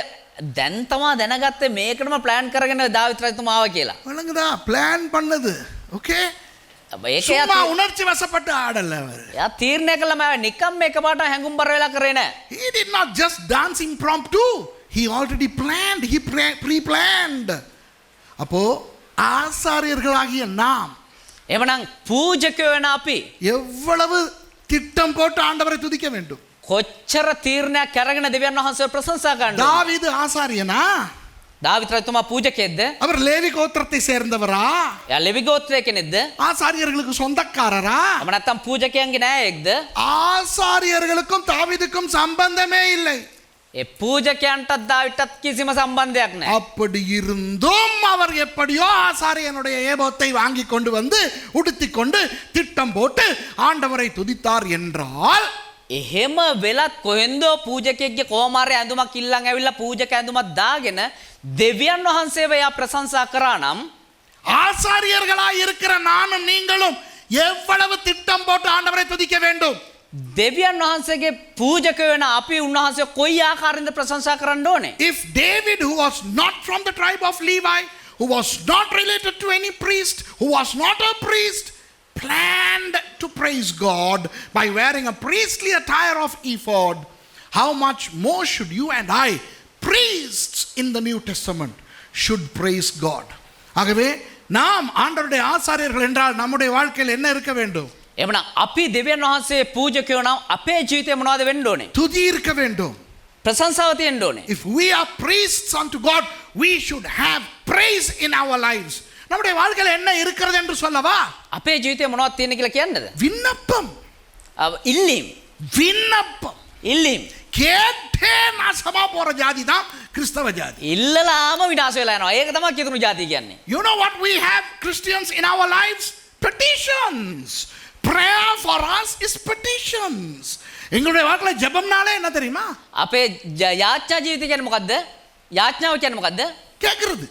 දැන් තමා දැනගත්තේ මේකටම ප්ලෑන් කරගෙන දාවිත් රජතුමා ආවා කියලා. விளங்குதா? பிளான் பண்ணது. ஓகே? ඒක சும்மா உணர்ச்சி வசப்பட்டு ஆடல அவர். එයා තීරණය කළා මම නිකම් එකපාරට හැඟුම්බර වෙලා කරේ නෑ. He did not just dance impromptu. He already planned. He pre-planned. அப்போ ஆசாரியர்களாகிய நாம் එවනම් පූජකයෝ වෙන අපි எவ்வளவு திட்டம் போட்டு ஆண்டவரை துதிக்க வேண்டும். කොච්චර තීරණයක් අරගෙන දෙවියන් වහන්සේව ප්‍රශංසා කරන්නද? தாவீது ஆசாரியனா? දාවිත් රජතුමා පූජකයෙක්ද? அவர் லேவி கோத்திரத்தை சேர்ந்தவரா? එයා ලෙවි ගෝත්‍රයේ කෙනෙක්ද? ஆசாரியர்களுக்கு சொந்தக்காரரா? අප නැත්තම් පූජකයන්ගේ නෑයෙක්ද? ஆசாரியர்களுக்கும் தாவீதுக்கும் சம்பந்தமே இல்லை. ඒ පූජකයන්ටත් දාවිටත් කිසිම සම්බන්ධයක් නෑ. அப்படி இருந்தும் அவர் எப்படியோ ஆசாரியனுடைய ஏபோத்தை வாங்கி கொண்டு வந்து உடுத்தி கொண்டு திட்டம் போட்டு ஆண்டவரை துதித்தார் என்றால் එහෙම වෙලත් කොහෙන්දෝ පූජකයෙක්ගේ කොමාරේ ඇඳුමක් ඉල්ලන් ඇවිල්ලා පූජක ඇඳුමක් දාගෙන දෙවියන් වහන්සේව එයා ප්‍රශංසා කරා නම් ஆசாரியர்களாய் இருக்கிற நானும் நீங்களும் எவ்வளவு திட்டம் போட்டு ஆண்டவரை துதிக்க வேண்டும். දෙවියන් වහන්සේගේ පූජක වෙන අපි උන්වහන්සේ කොයි ආකාරයෙන්ද ප්‍රශංසා කරන්න ඕනේ? If David, who was not from the tribe of Levi, who was not related to any priest, who was not a priest, planned to praise God by wearing a priestly attire of ephod, how much more should you and I, priests in the New Testament, should praise God. ஆகவே நாம் ஆண்டவருடைய ஆசாரியர்கள் என்றால் நம்முடைய வாழ்க்கையில் என்ன இருக்க வேண்டும்? එවනම් අපි දෙවියන් වහන්සේ පූජකයෝ නම් අපේ ජීවිතේ මොනවද වෙන්න ඕනේ? துதி இருக்க வேண்டும். ප්‍රශංසාව තියෙන්න ඕනේ. If we are priests unto God, we should have praise in our lives. நம்முடைய வாழ்க்கையில் என்ன இருக்கிறது என்று சொல்லவா? අපේ ජීවිතේ මොනවද තියෙන්නේ කියලා කියන්නද? விண்ணப்பம். ඉල්ලීම්. விண்ணப்பம். ඉල්ලීම්. கேட்டே நாசமா போற ஜாதி தான் கிறிஸ்தவ ஜாதி. ඉල්ලලාම විනාශ වෙලා යනවා. ඒක තමයි කිතුණු ජාතිය කියන්නේ. You know what we have Christians in our lives? Petitions. Prayer for us is petitions. எங்களுடைய வாழ்க்கையில் ஜெபம்னாலே என்ன தெரியுமா? අපේ යාඥා ජීවිතය කියන්නේ මොකද්ද? යාඥාව කියන්නේ මොකද්ද? கேட்கிறது.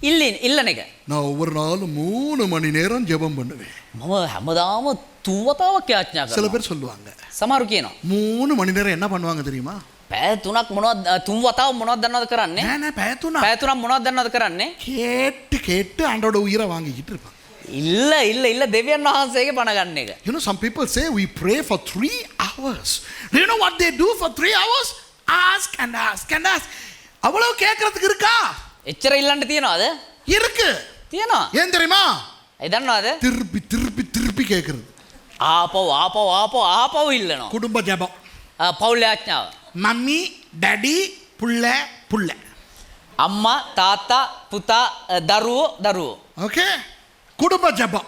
ඉල්ලන එක. நான் ஒவ்வொரு நாளும் 3 மணி நேரம் ஜெபம் பண்ணுவேன். මම හැමදාම තුවතාවක් යාඥා சில කරනවා. பேர் சொல்லுவாங்க සමහරු කියනවා 3 மணி நேரம் என்ன பண்ணுவாங்க தெரியுமா? පැය 3ක් මොනවද තුන් වතාව මොනවද දන්නවද කරන්නේ? நான் පැය 3 පැය 3ක් මොනවද දන්නවද කරන්නේ? கேட்டு கேட்டு ஆண்டோட உயிரை வாங்கிக்கிட்டு இருப்பாங்க. ඉල්ල දෙවියන් වහන්සේගේ බණ ගන්න එක. You know, some people say we pray for 3 hours. Do you know what they do for 3 hours? Ask and ask and ask. அவ்வளவு கேட்கறதுக்கு இருக்கா? එච්චර ඉල්ලන්න තියනවද? இருக்கு. තියනවා. ஏன் தெரியுமா? ඒ දන්නවද? திருப்பி திருப்பி திருப்பி கேட்கறது. ආපව ඉල්ලනවා. குடும்ப ஜெபம். පවුල් යාඥාව. மம்மி டாடி புள்ள புள்ள. අම්මා තාත්තා පුතා දරුවෝ. ஓகே? குடும்ப ஜெபம்.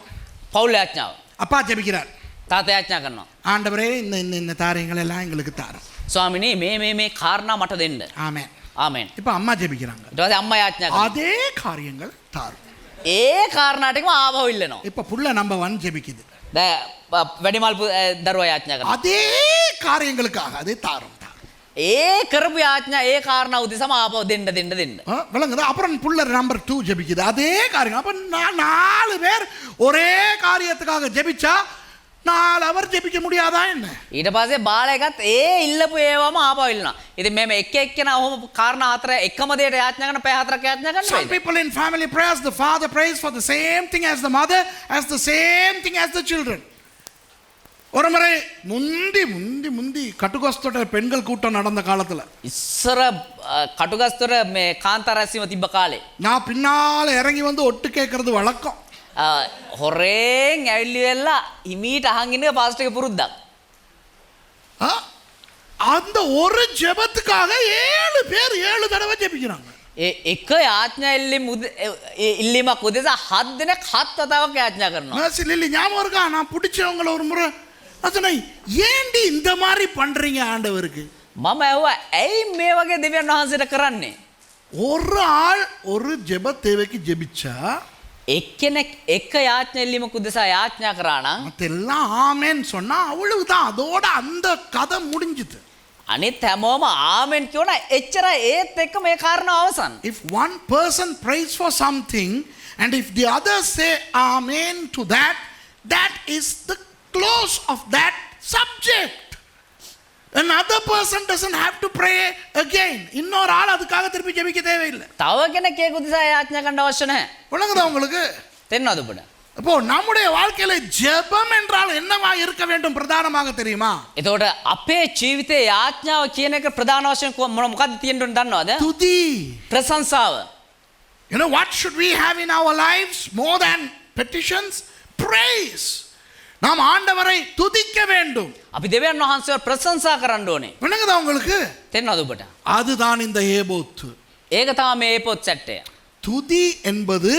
පවුල් යාඥාව. அப்பா ஜெபிக்கிறார். තාත්තා යාඥා කරනවා. ஆண்டவரே இந்த தாரியங்கள் எல்லாம் எங்களுக்கு தாரும். ස්වාමිනේ මේ කාරණා මට දෙන්න. ஆமென். ආමෙන්. இப்போ அம்மா ஜெபிக்கிறாங்க. ඊට පස්සේ අම්මා යාඥා කරනවා. அதே காரியங்கள் தாரும். ඒ කාරණාටම ආපහු ඉල්ලනවා. இப்போ புள்ள நம்பர் 1 ஜெபிக்குது. වැඩිමල් දරුවා යාඥා කරනවා. அதே காரியங்களுக்காக அதே தாரும். ඒ කරපු යාඥා ඒ කාරණා උදෙසම ආපහු දෙන්න. விளங்குது. அப்புறம் புள்ள நம்பர் 2 ஜெபிக்குது. அதே காரியம். அப்ப 4 பேர் ஒரே காரியத்துக்காக ஜெபிச்சா 4 அவர் ஜெபிக்க முடியாதா என்ன? ඊට පස්සේ බාලයකත් ඒ ඉල්ලපු ඒවම ආපහු ඉල්ලනවා. ඉතින් මේ එක එක්කෙනා ඔහොම කාරණා 4 එකම දෙයට යාඥා කරන පැය 4ක් යාඥා කරන්න Some බෑද? people in family prayers, the father prays for the same thing as the mother, as the same thing as the children. ஒரு முறை முந்தி கட்டுகோஸ்தோட பெண்கள் கூட்டம் நடந்த காலத்துல ඉස්සර කටුගස්තොර මේ කාන්තාරැස්වීම තිබ්බ කාලේ நான் பின்னால இறங்கி வந்து ஒட்டு கேட்கறது வழக்கம். හොරෙන් ඇවිල්ලි වෙලා හිමීට අහන් ඉන්න පාස්ටර් එක පුරුද්දක්. ஆ? அந்த ஒரு ஜெபத்துக்காக 7 பேர் 7 தடவை ஜெபிக்கிறாங்க. එක යාඥා ඉල්ලීමක් උදෙසා 7 දෙනෙක් 7 වතාවක් යාඥා කරනවා. மேசி லில்லி ஞாபகம் இருக்கா? நான் பிடிச்சவங்கள ஒரு முறை நான் சொன்னேன், ஏண்டி இந்த மாதிரி பண்றீங்க ஆண்டவருக்கு? මම ඇහුවා ඇයි මේ වගේ දෙවියන් වහන්සේට කරන්නේ? ஒரு ஆள் ஒரு ஜெப தேவைக்கு ஜெபிச்சா එක්කෙනෙක් එක යාඥා ඉල්ලීමක් උදෙසා යාඥා කරා නම් மத்தெல்லாம் ஆமென் சொன்னா அவ்வளவுதான். அதோட அந்த கதை முடிஞ்சுது. අනිත් හැමෝම ආමෙන් කියන එච්චර ඒත් එක්ක මේ කාරණා අවසන්. If one person prays for something and if the others say amen to that, that is the close of that subject. Another person doesn't have to pray again. இன்னொரு ஆள் அதுக்காக திருப்பி ஜெபிக்க தேவையில்லை. තව කෙනෙක් ඒක උදෙසා යාඥා කරන්න අවශ්‍ය නැහැ. விளங்குதா உங்களுக்கு? තේරෙනවද ඔබට? அப்போ நம்முடைய வாழ்க்கையில ஜெபம் என்றால் என்னவா இருக்க வேண்டும் பிரதானமாக தெரியுமா? එතකොට අපේ ජීවිතේ යාඥාව කියන එක ප්‍රධාන වශයෙන් මොකක්ද තියෙන්න ඕන දන්නවද? துதி. ප්‍රශංසාව. You know what should we have in our lives more than petitions? Praise. நாம் ஆண்டவரை துதிக்க வேண்டும். අපි දෙවියන් වහන්සේව ප්‍රශංසා කරන්න ඕනේ. விளங்குதா உங்களுக்கு? තේරෙනවද ඔබට? அதுதான் இந்த ஏபோத்து. ඒක තමයි මේ ඒපොත් සැට්ටය. துதி என்பது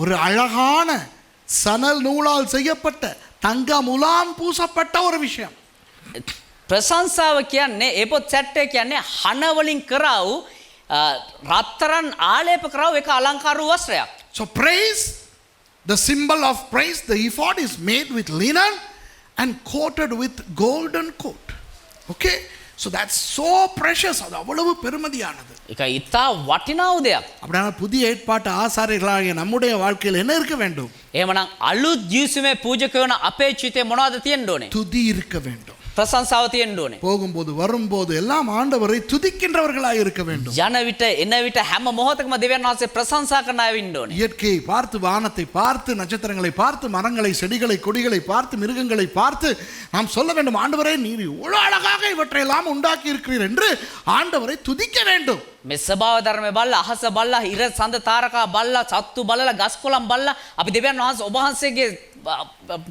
ஒரு அழகான சணல் நூலால் செய்யப்பட்ட தங்க முலாம் பூசப்பட்ட ஒரு விஷயம். ප්‍රශංසාව කියන්නේ ඒපොත් සැට්ටය කියන්නේ හන වලින් කරාවු රත්තරන් ආලේප කරාවු එක අලංකාර වූ වස්ත්‍රයක්. So praise, the symbol of praise, the ephod is made with linen and coated with golden coat. Okay? So that's so precious. அது அவ்வளவு பெருமதியானது. ඒක ඉතා වටිනා වූ දෙයක්. அப்படினா புதிய ஏற்பாட்டு ஆசாரியர்களாகிய நம்முடைய வாழ்க்கையில் என்ன இருக்க வேண்டும்? එහෙමනම් අලුත් ජීවිතයේ පූජකයන අපේ ජීවිතේ මොනවද තියෙන්න ඕනේ? துதி இருக்க வேண்டும். ප්‍රශංසාව තියෙන්න ඕනේ. போகும்போது வரும்போது எல்லாம் ஆண்டவரை துதிக்கின்றவர்களாய் இருக்க வேண்டும். යන විට එන විට හැම මොහොතකම දෙවියන් වහන්සේ ප්‍රශංසා කරන අය වෙන්න ඕනේ. இயற்கையை பார்த்து, வானத்தை பார்த்து, நட்சத்திரங்களை பார்த்து, மரங்களை, செடிகளை, கொடிகளை பார்த்து, மிருகங்களை பார்த்து நாம் சொல்ல வேண்டும், ஆண்டவரே நீர் இவ்வளவு அழகாக இவற்றையெல்லாம் உண்டாக்கி இருக்கிறீர் என்று ஆண்டவரை துதிக்க வேண்டும். මේ ස්වභාව ධර්මයේ බල්ලා අහස බල්ලා ඉර සඳ තාරකා බල්ලා සත්තු බලලා ගස් කොළන් බල්ලා අපි දෙවියන් වහන්සේ ඔබ වහන්සේගේ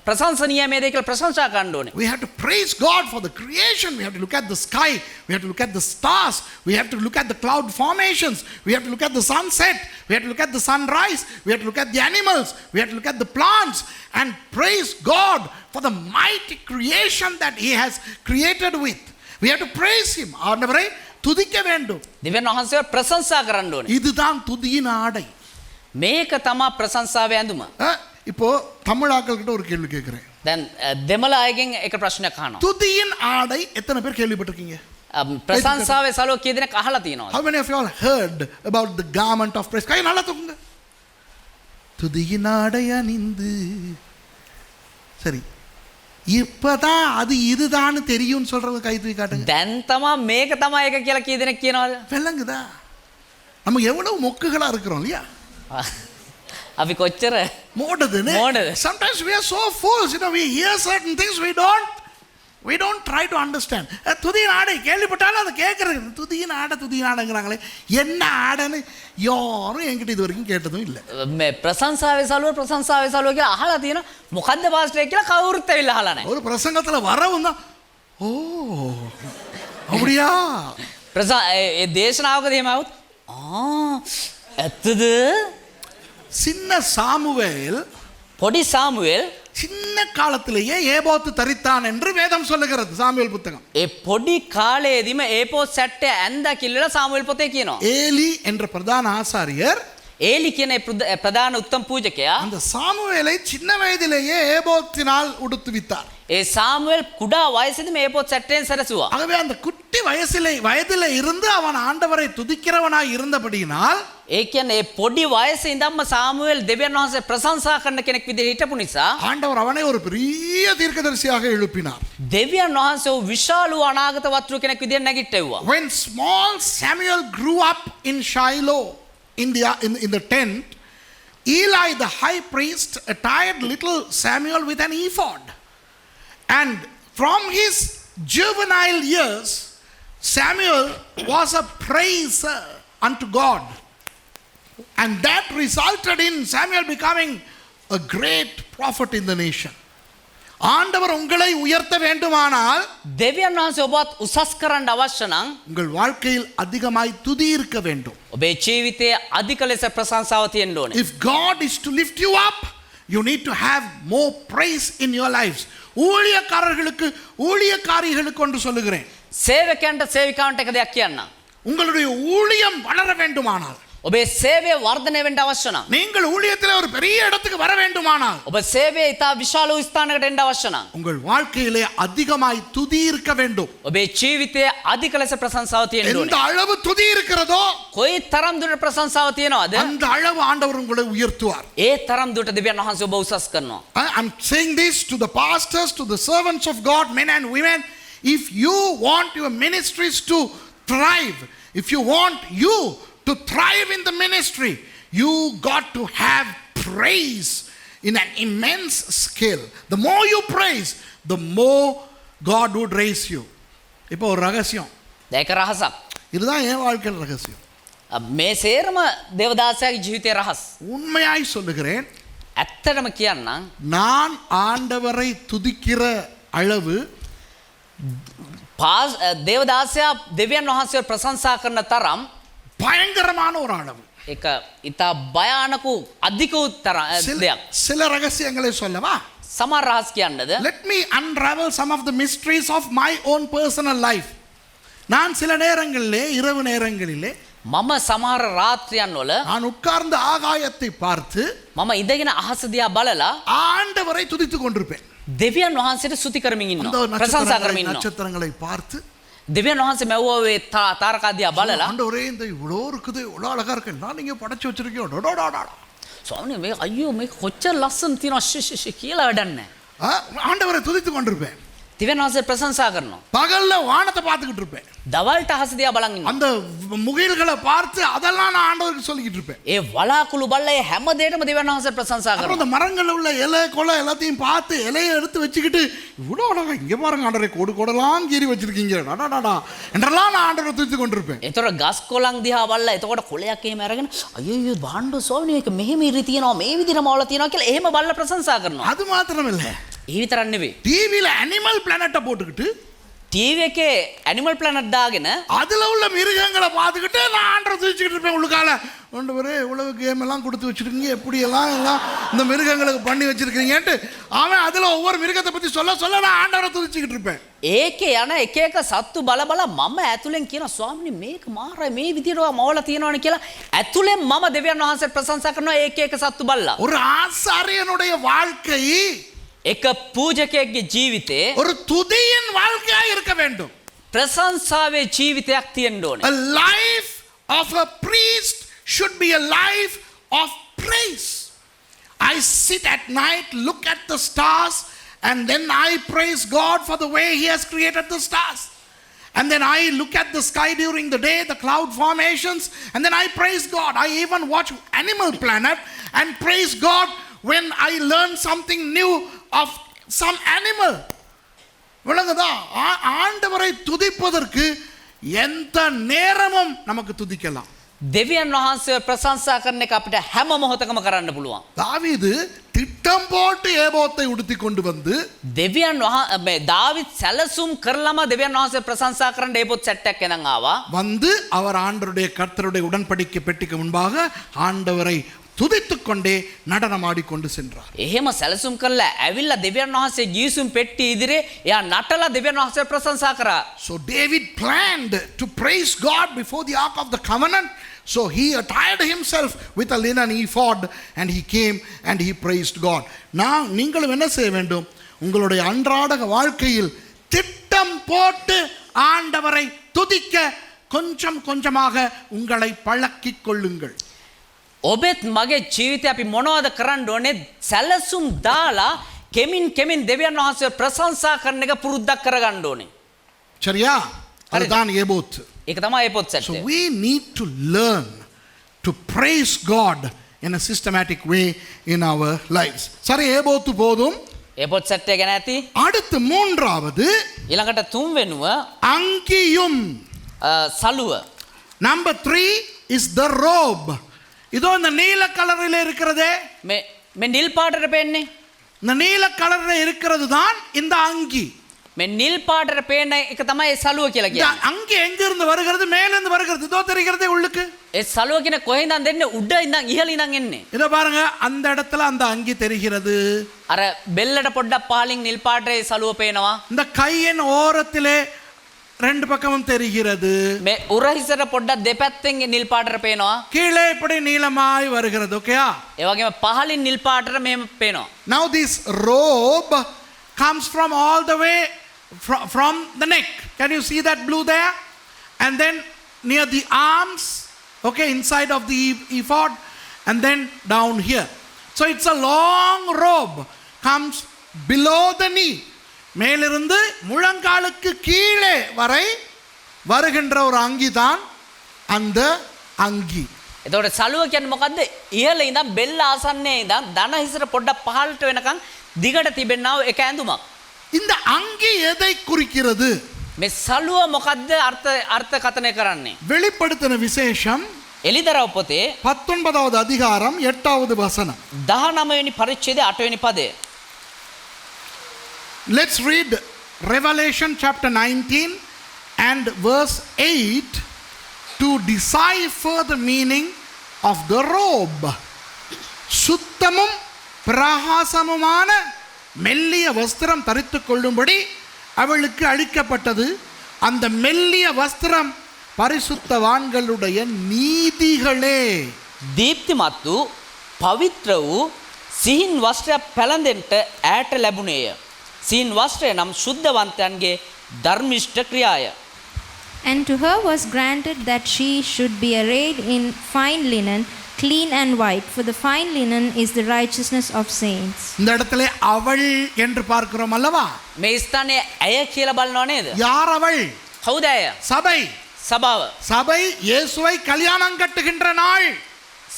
ප්‍රශංසනීය මේ දේ කියලා ප්‍රශංසා කරන්න ඕනේ. We have to praise God for the creation. We have to look at the sky. We have to look at the stars. We have to look at the cloud formations. We have to look at the sunset. We have to look at the sunrise. We have to look at the animals. We have to look at the plants and praise God for the mighty creation that He has created with. We have to praise Him. ஆண்டவரை துதிக்க வேண்டும். දෙවියන් වහන්සේව ප්‍රශංසා කරන්න ඕනේ. இதுதான் துதியின் ஆடை. මේක තමයි ප්‍රශංසාවේ ඇඳුම. இப்போ தமிழ் ஆட்கள் கிட்ட ஒரு கேள்வி கேட்கிறேன். දැන් දෙමළ අයගෙන් එක ප්‍රශ්නයක් අහනවා. துதியின் ஆடை எத்தனை பேர் கேள்விப்பட்டிருக்கீங்க? ප්‍රශංසාවේ සලෝ කී දෙනෙක් අහලා තියෙනවද? How many of you all heard about the garment of praise? கை நல்லா தூக்குங்க. துதியின் ஆடை அணிந்து. சரி, இப்பதான் அது இதுதான்னு தெரியும்னு சொல்றவங்க கை தூக்கி காட்டுங்க. දැන් තමා මේක තමයි එක කියලා කී දෙනෙක් කියනවද? விளங்குதா? நம்ம எவ்வளவு மொக்குகளா இருக்கிறோம் இல்லையா? අපි කොච්චර மோடுதுன்னு. மோடுது. Sometimes we are so fools, we hear certain things, we don't try to understand. துதியின் ஆடை கேள்விப்பட்டாலும் அதை கேட்கறது. துதியின் ஆடைங்கிறாங்களே, என்ன ஆடைன்னு யாரும் என்கிட்ட இது வரைக்கும் கேட்டதும் இல்லை. මේ ප්‍රශංසාවේ සලුව කියලා අහලා තියෙනවා. මොකද්ද පාස්ටර් කියලා කවුරුත් ඇවිල්ලා අහලා නැහැ. ஒரு பிரசங்கத்துல வரவும் தான், ஓ அப்படியா, ඒ දේශනාවකදී එහෙම આવුත් ඇත්තද? சின்ன சாமுவேல் පොඩි සාමුවෙල් சின்ன காலத்திலேயே ஏபோத்து தரித்தான் என்று வேதம் சொல்லுகிறது. சாமுவேல் புத்தகம். ඒ පොඩි කාලයේදීම ඒපෝත් සැට්ටේ ඇඳා කිල්ලලා සාමුවෙල් පොතේ කියනවා. ஏலி என்ற பிரதான ஆசாரியர் ඒලි කියන ප්‍රධාන උත්තම පූජකයා அந்த சாமுவேலை சின்ன வயதிலேயே ஏபோத்தினால் உடுத்துவித்தார். ඒ සාමුවෙල් කුඩා වයසේදී මේ ඒපෝත් සැට්ටෙන් සැරසුවා. ஆகவே அந்த குட்டி வயதில இருந்து அவன் ஆண்டவரை துதிக்கிறவனாய் இருந்தபடியினால், ඒ කියන්නේ ඒ පොඩි වයසේ ඉඳන්ම සාමුවෙල් දෙවියන් වහන්සේ ප්‍රශංසා කරන කෙනෙක් විදිහට හිටපු නිසා ஆண்டவர் அவனை ஒரு பெரிய தீர்க்கதரிசியாக எழுப்பினார். දෙවියන් වහන්සේ විශාල වූ අනාගත වක්තෘ කෙනෙක් විදිහට නැගිට්ටෙව්වා. When small Samuel grew up in Shiloh, in the tent, Eli the high priest attired little Samuel with an ephod. And from his juvenile years, Samuel was a praiser unto God. And that resulted in Samuel becoming a great prophet in the nation. ஆண்டவர் உங்களை உயர்த்த வேண்டுமானால் දෙවියන් වහන්සේ ඔබවත් උසස් කරන්න අවශ්‍ය නම් உங்கள் வாழ்க்கையில் அதிகமாய் துதி இருக்க வேண்டும். ඔබේ ජීවිතයේ අධික ලෙස ප්‍රශංසාව තියෙන්න ඕනේ. If God is to lift you up, you need to have more praise in your lives. ஊழியக்காரிகளுக்கு ஒன்று சொல்லுகிறேன். සේවකයන්ට සේවිකාවන්ට එක දෙයක් කියන්න. உங்களுடைய ஊழியம் வளர வேண்டுமானால், ඔබේ සේවය වර්ධනය වෙන්න අවශ්‍ය නම්, நீங்கள் ஊழியத்தில் ஒரு பெரிய இடத்துக்கு வர வேண்டுமானால், ඔබ සේවය ඉතා විශාල වූ ස්ථානයකට එන්න අවශ්‍ය නම්, உங்கள் வாழ்க்கையிலே அதிகமாய் துதி இருக்க வேண்டும். ඔබේ ජීවිතයේ අධික ලෙස ප්‍රශංසාව තියෙන්න எந்த ඕනේ. அளவு துதி இருக்கிறதோ කොයි තරම් දුරට ප්‍රශංසාව තියෙනවද? அந்த அளவு ஆண்டவர் உங்களை உயர்த்துவார். ඒ තරම් දුරට දෙවියන් වහන්සේ ඔබ උසස් කරනවා. I'm saying this to the pastors, to the servants of God, men and women. If you want your ministries to thrive, if you want you to thrive in the ministry, you got to have praise in an immense scale. The more you praise, the more God would raise you. இப்போ ஒரு ரகசியம், ඒක රහසක්. இதுதான் என் வாழ்க்கையில் ரகசியம். මේ සේරම දේවදාසයාගේ ජීවිතයේ රහස්. உண்மையாய் சொல்லுகிறேன், ඇත්තටම කියන්නම් நான் ஆண்டவரை துதிக்கிற அளவு දේවදාසයා දෙවියන් වහන්සේ ප්‍රශංසා කරන තරම් பயங்கரமான ஒரு அளவு. ඒක ඉතා භයානක අධික දෙයක්. சில ரகசியங்களை சொல்லவா? සමහර රහස් කියන්නද? Let me unravel some of the mysteries of my own personal life. நான் சில நேரங்களிலே, இரவு நேரங்களிலே, මම සමහර රාත්‍රියන් වල நான் உட்கார்ந்த ஆகாயத்தை பார்த்து මම ඉඳගෙන අහස දිහා බලලා ஆண்டவரை துதித்துக் கொண்டிருப்பேன். දෙවියන් වහන්සේට ස්තුති කරමින් அந்த ඉන්නවා. ප්‍රශංසා කරමින් ඉන්නවා. நட்சத்திரங்களை பார்த்து, දෙවියන් වහන්සේ මැවුවේ තාරකා දිහා බලලා ஆண்டவரே இந்த இவ்வளோ இருக்குது, இவ்வளோ அழகா இருக்கு, நான் நீங்க படைச்சு வச்சிருக்கீங்க, டோடோடோடா. ස්වාමීනි මේ අයියෝ මේ කොච්චර ලස්සන තියෙනවා කියලා වැඩක් නැහැ. ஆண்டவரை துதித்துக் கொண்டிருப்பேன். දෙවියන් වහන්සේ ප්‍රශංසා කරනවා. பகல்ல வானத்தை பார்த்துக்கிட்டு இருப்பேன். දවල්ට අහස දිහා බලන් ඉන්නවා. அந்த முகில்களை பார்த்து அதெல்லாம் நான் ஆண்டவருக்கு சொல்லிக்கிட்டு இருப்பேன். ඒ වලාකුළු බල්ල ඒ හැම දෙයකම දෙවියන් වහන්සේ ප්‍රශංසා அப்புறம் කරනවා. அந்த மரங்கள்ல உள்ள இலை கொலை எல்லாத்தையும் பார்த்து இலையை எடுத்து வச்சுக்கிட்டு, இவ்வளோ அழகா இங்க பாருங்க ஆண்டவரை, கோடு கோடெல்லாம் கீறி வச்சிருக்கீங்க டாடாடா என்றெல்லாம் நான் ஆண்டவரை துதித்துக் கொண்டிருப்பேன். එතකොට ගස් කොළන් දිහා බලලා එතකොට කොළයක් එහෙම අරගෙන අයියෝ බාණ්ඩ ස්වාමීනි මේක මෙහෙම ඉරි තියනවා මේ විදිහට මවලා තියනවා කියලා එහෙම බලලා ප්‍රශංසා කරනවා. அது மாத்திரம் இல்ல, ඒ විතරක් නෙවෙයි. டிவில அனிமல் பிளானட்டை போட்டுக்கிட்டு ටීවී එකේ ඇනිමල් ප්ලැනට් දාගෙන அதுல உள்ள மிருகங்களை பார்த்துக்கிட்டு நான் ஆண்டவரை துதிச்சுக்கிட்டு இருப்பேன். உள்ளுக்கால ஆண்டவரே இவ்வளவு கேம் எல்லாம் கொடுத்து வச்சிருக்கீங்க, எப்படி எல்லாம் இந்த மிருகங்களுக்கு பண்ணி வச்சிருக்கீங்கன்ட்டு அவன் அதுல ஒவ்வொரு மிருகத்தை பத்தி சொல்ல சொல்ல நான் ஆண்டவரை துதிச்சுக்கிட்டு இருப்பேன். ඒකේ යන එක එක සත්තු බල බල මම ඇතුලෙන් කියන ස්වාමීනි මේක මාරයි මේ විදිහට මවලා තියනවනේ කියලා ඇතුලෙන් මම දෙවියන් වහන්සේ ප්‍රශංසා කරනවා ඒක එක සත්තු බල්ලා. ஒரு ஆசாரியனுடைய வாழ்க்கை එක පූජකයෙක්ගේ ජීවිතේ ஒரு துதியின் வாழ்க்கையா இருக்க வேண்டும். ප්‍රශංසාවේ ජීවිතයක් තියෙන්න ඕනේ. A life of a priest should be a life of praise. I sit at night, look at the stars, and then I praise God for the way He has created the stars. And then I look at the sky during the day, the cloud formations, and then I praise God. I even watch Animal Planet and praise God when I learn something new of some animal. விளங்குதா? ஆண்டவரை துதிப்பதற்கு எந்த நேரமும் நமக்கு துதிக்கலாம். දෙවියන් වහන්සේ ප්‍රශංසා කරන එක අපිට හැම මොහොතකම කරන්න පුළුවන්. தாவீது திட்டம் போட்டு ஏபோத்தை உடுத்தி கொண்டு வந்து දෙවියන් දාවිත් සැලසුම් කරලම දෙවියන් වහන්සේ ප්‍රශංසා කරන්න ඒපොත් සෙට් එකක් ගෙනන් ආවා. வந்து அவர் ஆண்டவருடைய கர்த்தருடைய உடன்படிக்கை பெட்டிக்கு முன்பாக ஆண்டவரை துதித்துக் கொண்டே நடனமாடிக்கொண்டு சென்றார். එහෙම සැලසුම් කරලා ඇවිල්ලා දෙවියන් වහන්සේ ජීසුම් පෙට්ටිය ඉදිරියේ එයා නටලා දෙවියන් වහන්සේ ප්‍රශංසා කරා. So David planned to praise God before the ark of the covenant. So he attired himself with a linen ephod and he came and he praised God. நீங்களும் என்ன செய்ய வேண்டும்? உங்களுடைய அன்றாட வாழ்க்கையில் திட்டம் போட்டு ஆண்டவரை துதிக்க கொஞ்சம் கொஞ்சமாக உங்களை பழக்கிக் கொள்ளுங்கள். ඔබෙත් මගේ ජීවිතේ අපි මොනවද කරන්න ඕනේ? සැලසුම් දාලා කෙමින් කෙමින් දෙවියන් වහන්සේ ප්‍රශංසා කරන එක පුරුද්දක් කරගන්න ඕනේ. சரியா? அதுதான் ஏபோத். ඒක තමයි ඒපොත් සෙට් So එක. we need to learn to praise God in a systematic way in our lives. சரி, ஏபோத்து போதும். ඒපොත් සෙට් එක ගැන ඇති. அடுத்து மூன்றாவது ඊළඟට තුන්වෙනුව அங்கியும். සලුව. Number 3 is the robe. இதோ இந்த நீல கலரில் இருக்கிறதே, මේ නිල් පාටට පේන්නේ. இந்த நீல கலரில் இருக்கிறது தான் இந்த அங்கி. මේ නිල් පාටට පේන එක තමයි සලුව කියලා இந்த කියන්නේ. அங்கி எங்கிருந்து வருகிறது? மேலிருந்து வருகிறது. இதோ தெரிகிறதே உள்ளுக்கு. ඒ සලුව කියන කොහෙන්ද දෙන්නේ? උඩ ඉඳන් ඉහළ ඉඳන් එන්නේ. இதோ பாருங்க, அந்த இடத்துல அந்த அங்கி தெரிகிறது. අර බෙල්ලට පොඩ්ඩක් පාලින් නිල් පාටේ සලුව පේනවා. இந்த கையின் ஓரத்திலே ரெண்டு பக்கமும் தெரிகிறது. මේ උරහිසට පොඩ්ඩක් දෙපැත්තෙන් නිල් පාටට පේනවා. கீழே இப்படி நீலமாய் வருகிறது. ஓகேயா? ඒ වගේම පහලින් නිල් පාටට මෙහෙම පේනවා. Now this robe comes from all the way from the neck. Can you see that blue there? And then near the arms, okay, inside of the ephod, and then down here. So it's a long robe, comes below the knee. மேலிருந்து முழங்காலுக்கு கீழே வரை வருகின்ற ஒரு அங்கி தான் அந்த அங்கி. එතකොට සලුව කියන්නේ මොකද්ද? ඉහළ ඉඳන් බෙල්ල ආසන්නයේ ඉඳන් දන හිසට පොඩ්ඩක් පහළට වෙනකන් දිගට තිබෙනා වූ එක ඇඳුමක්. இந்த அங்கி எதை குறிக்கிறது? මේ සලුව මොකද්ද අර්ථකථනය කරන්නේ? வெளிப்படுத்தின விசேஷம் එලිදරව් පොතේ 19வது அதிகாரம் 8வது வசனம். 19 වෙනි පරිච්ඡේදයේ 8 වෙනි පදය. Let's read Revelation chapter 19 and verse 8 to decipher the meaning of the robe. சுத்தமும் பிரகாசமுமான மெல்லிய வஸ்திரம் தரித்துக் கொள்ளும்படி அவளுக்கு அளிக்கப்பட்டது. அந்த மெல்லிய வஸ்திரம் பரிசுத்தவான்களுடைய நீதிகளே. දීප්තිමත් වූ පවිත්‍ර වූ සිහින් වස්ත්‍රයක් පැළඳෙන්නට ඈට ලැබුණේය. සිහින් වස්ත්‍රය නම් ශුද්ධවන්තයන්ගේ ධර්මිෂ්ඨ ක්‍රියාය. And to her was granted that she should be arrayed in fine linen, clean and white, for the fine linen is the righteousness of saints. இந்த இடத்துல அவள் என்று பார்க்கிறோம் அல்லவா? මේ ස්ථානයේ ඇය කියලා බලනව නේද? யார் அவள்? කවුද ඇය? சபை. සභාව. சபை இயேசுவை கல்யாணம் கட்டுகின்ற நாள்.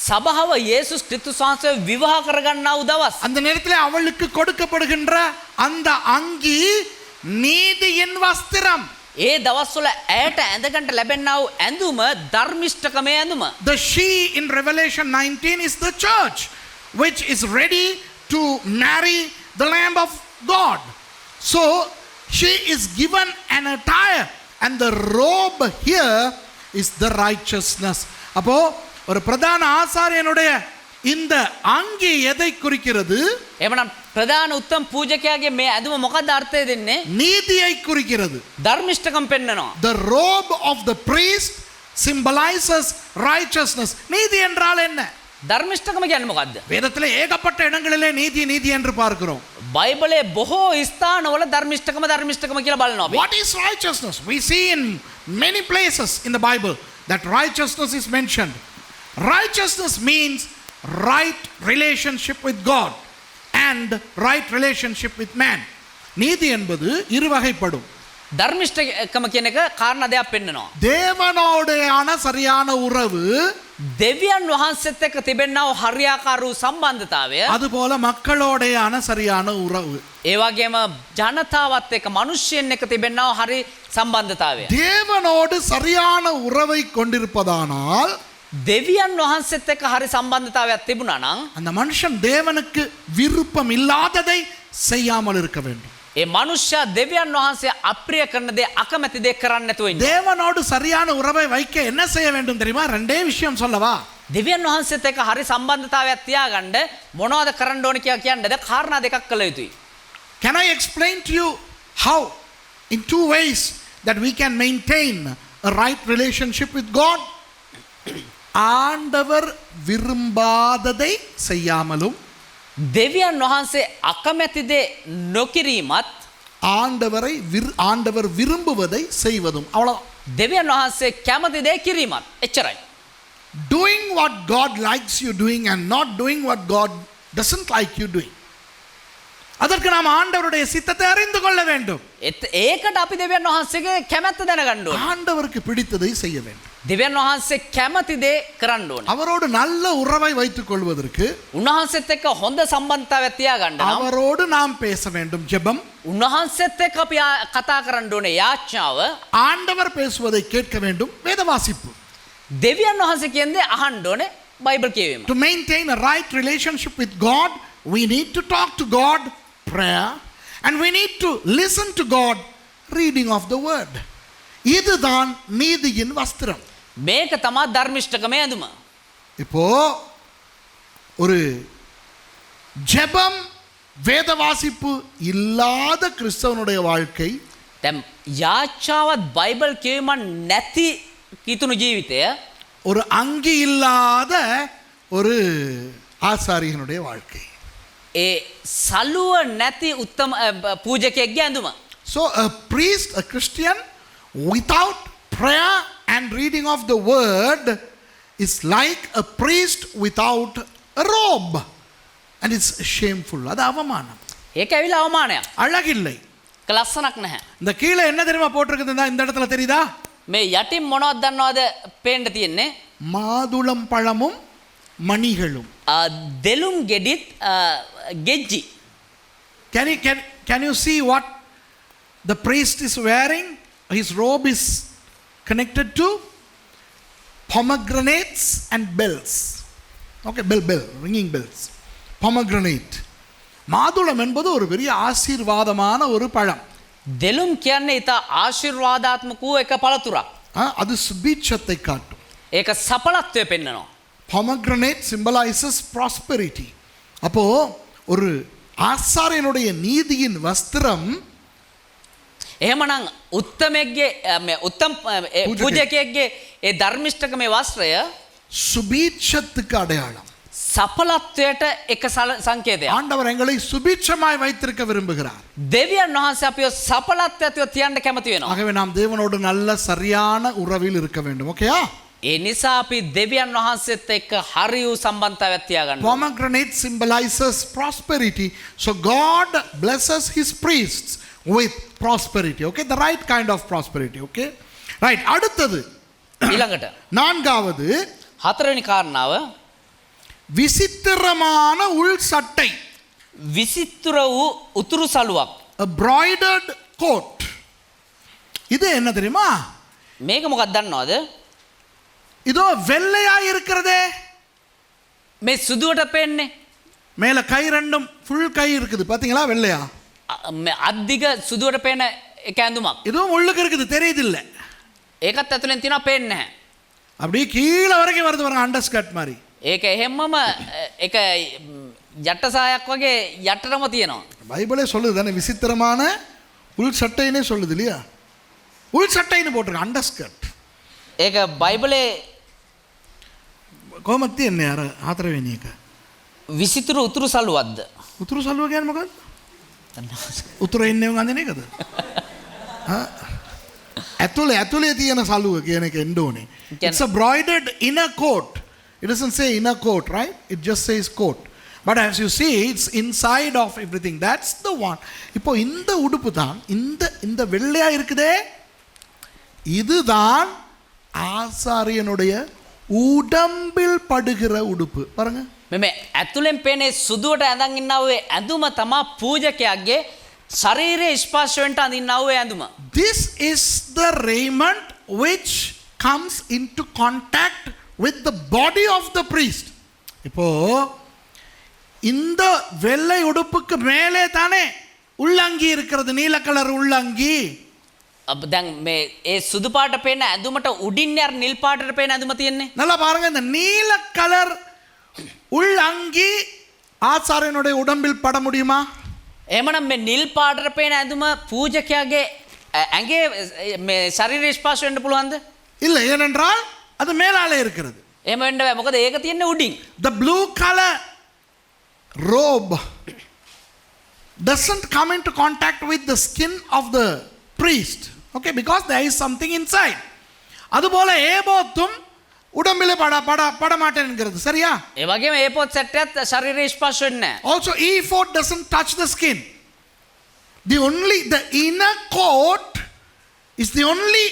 සභාව යේසුස් ක්‍රිස්තුස් වහන්සේ විවාහ කරගන්නා වූ දවස්. அந்த நேரத்தில் அவளுக்கு கொடுக்கப்படுகின்ற அந்த அங்கி நீதியின் வஸ்திரம். ඒ දවස්වල ඇයට ඇඳගන්න ලැබෙනා වූ ඇඳුම ධර්මිෂ්ඨකමේ ඇඳුම. The she in Revelation 19 is the church which is ready to marry the Lamb of God. So she is given an attire and the robe here is the righteousness. அப்போ ஒரு பிரதான ஆசாரியனுடைய இந்த அங்கி எதை குறிக்கிறது? එමනම් ප්‍රධාන උත්තම පූජකයාගේ මේ ඇඳුම මොකක්ද අර්ථය දෙන්නේ? நீதியை குறிக்கிறது. ධර්මිෂ්ඨකම් පෙන්නනවා. The robe of the priest symbolizes righteousness. நீதி என்றால் என்ன? ධර්මිෂ්ඨකම කියන්නේ මොකක්ද? வேதத்திலே ஏகப்பட்ட இடங்களிலே நீதி நீதி என்று பார்க்கிறோம். බයිබලයේ බොහෝ ස්ථානවල ධර්මිෂ්ඨකම කියලා බලනවා අපි. What is righteousness? We see in many places in the Bible that righteousness is mentioned. Righteousness means right relationship with God and right relationship with man. நீதி என்பது இருவகைப்படும். ධර්මිෂ්ඨකම කියන එක කාරණා දෙයක් පෙන්නනවා. தேவனோடையான சரியான உறவு, දෙවියන් වහන්සේත් එක්ක තිබෙනා වූ හරියාකාර වූ සම්බන්ධතාවය, அதுபோல மக்களோடையான சரியான உறவு. ඒ වගේම ජනතාවත් එක්ක මිනිස්යන් එක්ක තිබෙනා වූ හරි සම්බන්ධතාවය. தேவனோடு சரியான உறவை கொண்டிருப்பதானால் දෙවියන් වහන්සේත් එක්ක හරි සම්බන්ධතාවයක් තිබුණා නම් அந்த மனுஷன் தேவனுக்கு விருப்பம் இல்லாததை செய்யாமல் இருக்க வேண்டும். ඒ මනුෂ්‍යයා දෙවියන් වහන්සේ අප්‍රිය කරන දේ අකමැති දේ කරන්නේ නැතුව ඉන්න. தேவனோடு சரியான உறவை வைக்க என்ன செய்ய வேண்டும் தெரியுமா? ரெண்டே விஷயம் சொல்லவா? දෙවියන් වහන්සේත් එක්ක හරි සම්බන්ධතාවයක් තියාගන්න මොනවද කරන්න ඕන කියලා කියන්නද? කාරණා දෙකක් කළ යුතුයි. Can I explain to you how in two ways that we can maintain a right relationship with God? ஆண்டவர் விரும்பாததை செய்யாமலும் දෙවියන් වහන්සේ අකමැති දේ නොකිරීමත් ஆண்டவர் விரும்புவதை செய்வதும். அவ்வளவுதான். දෙවියන් වහන්සේ කැමති දේ කිරීමත් එච්චරයි. Doing what God likes you doing and not doing what God doesn't like you doing. அதற்கு நாம் ஆண்டவருடைய சித்தத்தை அறிந்து கொள்ள வேண்டும். ඒකට අපි දෙවියන් වහන්සේගේ කැමැත්ත දැනගන්න ඕනේ. ஆண்டவருக்கு பிடித்ததை செய்ய வேண்டும். දෙවියන් වහන්සේ කැමති දේ කරන්න ඕනේ. அவரோடு நல்ல உறவை வைத்துக் கொள்வதற்கு උන්වහන්සේත් එක්ක හොඳ සම්බන්ධතාවයක් තියාගන්න නම් அவரோடு நாம் பேச வேண்டும். ஜெபம். උන්වහන්සේත් එක්ක අපි කතා කරන්න ඕනේ යාඥාව. ஆண்டவர் பேசுவதை கேட்க வேண்டும். வேத வாசிப்பு. දෙවියන් වහන්සේ කියන්නේ අහන්න ඕනේ බයිබල් කියවීම. To maintain a right relationship with God, we need to talk to God, prayer, and we need to listen to God, reading of the word. இதுதான் நீதியின் வஸ்திரம். මේක තමයි ධර්මිෂ්ඨකමේ ඇඳුම. இப்போ ஒரு ஜெபம் வேத வாசிப்பு இல்லாத கிறிஸ்தவனுடைய வாழ்க்கை දැන් යාඥාවත් බයිබල් කියවීම නැති කිතුණු ජීවිතය ஒரு அங்கி இல்லாத ஒரு ஆசாரியனுடைய வாழ்க்கை. ඒ සලුව නැති උත්තම පූජකයෙක්ගේ ඇඳුම. So a priest, a Christian without prayer and reading of the word is like a priest without a robe, and it's shameful. அது அவமானம். ඒක ඇවිල්ලා අවමානයක්. அழகில்லை. ඒක ලස්සනක් නැහැ. இந்த கீழே என்ன தெரியுமா போட்டிருக்குது இந்த இடத்துல தெரியுதா? මේ යටින් මොනවද දන්නවද පේන්න තියෙන්නේ? மாதுளம் பழமும் மணிகளும். දෙලුම් ගෙඩිත් ගෙජ්ජි. Can you see what the priest is wearing? His robe is connected to pomegranates and bells. Okay, bell, ringing bells. Pomegranate. மாதுளம் என்பது ஒரு பெரிய ஆசீர்வாதமான ஒரு பழம். දෙලුම් කියන්නේ ඊට ආශිර්වාදාත්මක වූ එක පළතුරක්. அது சுபீட்சத்தை காட்டும். ඒක සඵලත්වය පෙන්වනවා. Pomegranate symbolizes prosperity. அப்போ ஒரு ஆசாரியனுடைய நீதியின் வஸ்திரம் එහෙමනම් උත්තමෙක්ගේ උත්තම පූජකයෙක්ගේ ඒ ධර්මිෂ්ඨකමේ වස්ත්‍රය சுபீட்சத்துக்கு அடையாளம். සඵලත්වයට එක සංකේතයක්. ஆண்டவர் எங்களை சுபீட்சமாய் வைத்திருக்க விரும்புகிறார். දෙවියන් වහන්සේ අපිව සඵලත්වයට තියන්න කැමති වෙනවා. ஆகவே நாம் தேவனோடு நல்ல சரியான உறவில் இருக்க வேண்டும். ஓகேயா? ඒ නිසා අපි දෙවියන් වහන්සේත් එක්ක හරි වූ සම්බන්ධතාවයක් තියාගන්න. Pomegranate symbolizes prosperity. So God blesses his priests with prosperity. Okay? The right kind of prosperity. Okay? Right. அடுத்தது ඊළඟට நான்காவது හතරවෙනි කාරණාව விசித்திரமான உள் சட்டை. විසිතුර වූ උතුරු සලුවක්. A broidered coat. இது என்ன தெரியுமா? මේක මොකක්ද දන්නවද? இதோ வெள்ளையா இருக்கிறதே. මේ සුදුවට පෙන්නේ. மேல கை ரெண்டும் ஃபுல் கை இருக்குது. பாத்தீங்களா வெள்ளையா? අද්දිග සුදුවට පේන එක ඇඳුමක්. இதுவும் உள்ளுக்கு இருக்குது தெரியுது இல்ல? ඒකත් ඇතුලෙන් තියෙනවා පේන්නේ නැහැ. அப்படியே கீழ வரைக்கும் வருது பாருங்க அண்டர் ஸ்கர்ட் மாதிரி. ඒක එහෙම්මම එක යට්ට සායක් වගේ යටටම තියෙනවා. பைபிளே சொல்லுது தானே விசித்திரமான உள் சட்டைனே சொல்லுது இல்லையா? உள் சட்டைன்னு போட்டிருக்கு அண்டர் ஸ்கர்ட். ඒක බයිබලේ කොහොමද තියන්නේ අර හතරවෙනි එක? විසිතුරු උතුරු සලුවක්ද? උතුරු සල්ුව කියන්නේ මොකක්ද? උතුරේ ඉන්නේ උන් අඳින එකද? ඇතුලේ තියෙන සලුව කියන එක එන්න ඕනේ. It's a broidered inner coat. It doesn't say inner coat, right? It just says coat. But as you see, it's inside of everything. That's the one. இப்போ இந்த உடுப்பு தான் இந்த வெள்ளையா இருக்குதே, இதுதான் ஆசாரியனுடைய உடம்பில் படுகிற உடுப்பு. பாருங்க. මෙම ඇතුළෙන් පේනේ සුදුවට ඇඳන් ඉන්නා වූ ඇඳුම තමා පූජකයාගේ ශරීරයේ ස්පර්ශවෙන්ට අඳින්නා වූ ඇඳුම. This is the raiment which comes into contact with the body of the priest. இப்போ இந்த வெள்ளை உடுப்புக்கு மேலே தானே உள்ளங்கி இருக்கிறது, நீல கலர் உள்ளங்கி. දැන් මේ ඒ සුදු පාට පේන ඇඳුමට උඩින් යාර නිල් පාටට පේන ඇඳුම තියෙන්නේ. நல்லா பாருங்க, இந்த நீல கலர் உள்ளங்கி ஆசாரியனுடைய உடம்பில் பட முடியுமா? එහෙමනම් මේ නිල් පාටට පේන ඇඳුම පූජකයාගේ ඇඟේ මේ ශරීරයේ ස්පර්ශ වෙන්න පුළුවන්ද? இல்லை, ஏனென்றால் அது மேலாலே இருக்கிறது. එහෙම වෙන්න බෑ. මොකද ඒක තියෙන්නේ උඩින්. The blue color robe doesn't come into contact with the skin of the priest, okay, because there is something inside. அதுபோல ஏபோத்தும் உடம்பிலே பட மாட்டேன் என்கிறது, சரியா? ඒ වගේම ඒ පොත් සෙට්ටයත් ශරීරයේ ස්පර්ශ වෙන්නේ නැහැ. Also ephod doesn't touch the skin. The inner coat is the only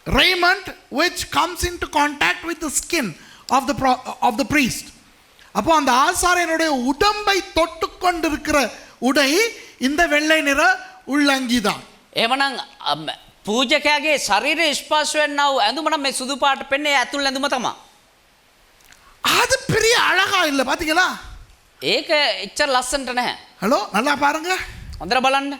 raiment which comes into contact with the skin of the priest. அப்போ அந்த ஆசாரியனுடைய உடம்பை தொட்டு கொண்டிருக்கிற உடை இந்த வெள்ளை நிற உள்ளங்கி தான். එහෙමනම් පූජකයාගේ ශරීරයේ ස්පර්ශ වෙන්නා වූ ඇඳුම නම් මේ සුදු පාට පෙන්නේ ඇතුළ ඇඳුම තමයි. அது பெரிய அழகா இல்ல, பாத்தீங்களா? ඒක එච්චර ලස්සනට නැහැ. ஹலோ, நல்லா பாருங்க. හොඳට බලන්න.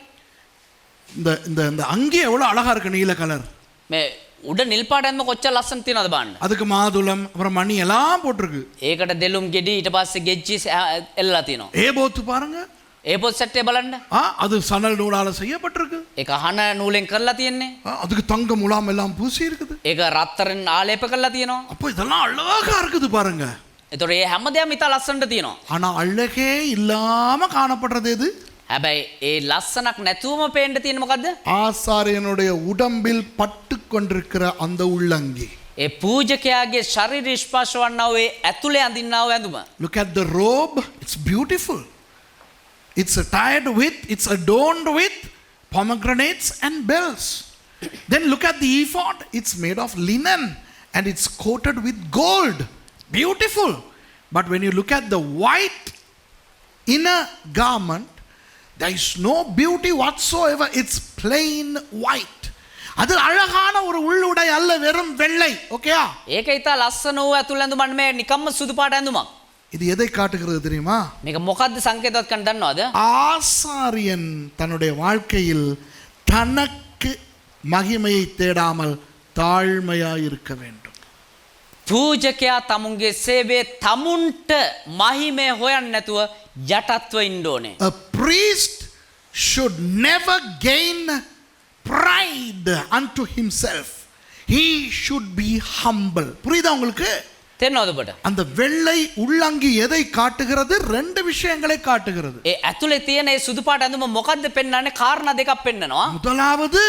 இந்த இந்த இந்த அங்கி எவ்வளவு அழகா இருக்கு, நீல கலர். මේ උඩ නිල් පාට ඇඳුම කොච්චර ලස්සන තියෙනවද බලන්න. அதுக்கு மாதுளம் அப்புறம் மணி எல்லாம் போட்டிருக்கு. ඒකට දෙලුම් ගෙඩි ඊට පස්සේ ගෙජ්ජි එල්ලලා තියෙනවා. ஏபோத்து பாருங்க. ඒ පොත් සෙට්ටේ බලන්න. அது சணல் நூலால செய்யப்பட்டிருக்கு. ඒක අහන නූලෙන් කරලා තියෙන්නේ. அதுக்கு தங்க முலாம் எல்லாம் பூசி இருக்குது. ඒක රත්තරන් ආලේප කරලා තියෙනවා. அப்போ இதெல்லாம் அழகா இருக்குது பாருங்க. ඒතොර ඒ හැමදේම ඉතා ලස්සනට තියෙනවා. ஆனா அழகே இல்லாம காணப்படுறது எது? හැබැයි ඒ ලස්සනක් නැතුවම පේන්න තියෙන්නේ මොකද්ද? ஆசாரியனுடைய உடம்பில் பட்டு கொண்டிருக்கிற அந்த உள்ளங்கி. ඒ පූජකයාගේ ශරීර ස්පර්ශ වන්නා වූ ඇතුලේ අඳින්නා වූ ඇඳුම. Look at the robe. It's beautiful. It's adorned with pomegranates and bells. Then look at the ephod. It's made of linen and it's coated with gold. Beautiful. But when you look at the white inner garment, there is no beauty whatsoever. It's plain white. அது அழகான ஒரு உள்ளுடை அல்ல, வெறும் வெள்ளை. ஓகேயா? ඒක ඉතා ලස්සන වූ ඇතුළ ඇඳුමක් නෙමෙයි, නිකම්ම සුදු පාට ඇඳුමක්. இது எதை காட்டுகிறது தெரியுமா? මේක මොකද්ද සංකේතවත් කරන්න දන්නවද? ஆசாரியன் தன்னுடைய வாழ்க்கையில் தனக்கு மகிமையை தேடாமல் தாழ்மையாய் இருக்க வேண்டும். පූජකයා තමුන්ගේ සේවයේ තමුන්ට මහිමය හොයන්න නැතුව යටත්ව ඉන්න ඕනේ. A priest should never gain pride unto himself. He should be humble. புரியுதா உங்களுக்கு? තේරෙනවද ඔබට? அந்த வெள்ளை உள்ளங்கி எதை காட்டுகிறது? ரெண்டு விஷயங்களை காட்டுகிறது. ඒ ඇතුලේ තියෙන ඒ සුදු පාට ඇඳුම මොකද්ද පෙන්වන්නේ? කාරණා දෙකක් පෙන්නනවා. முதலாவது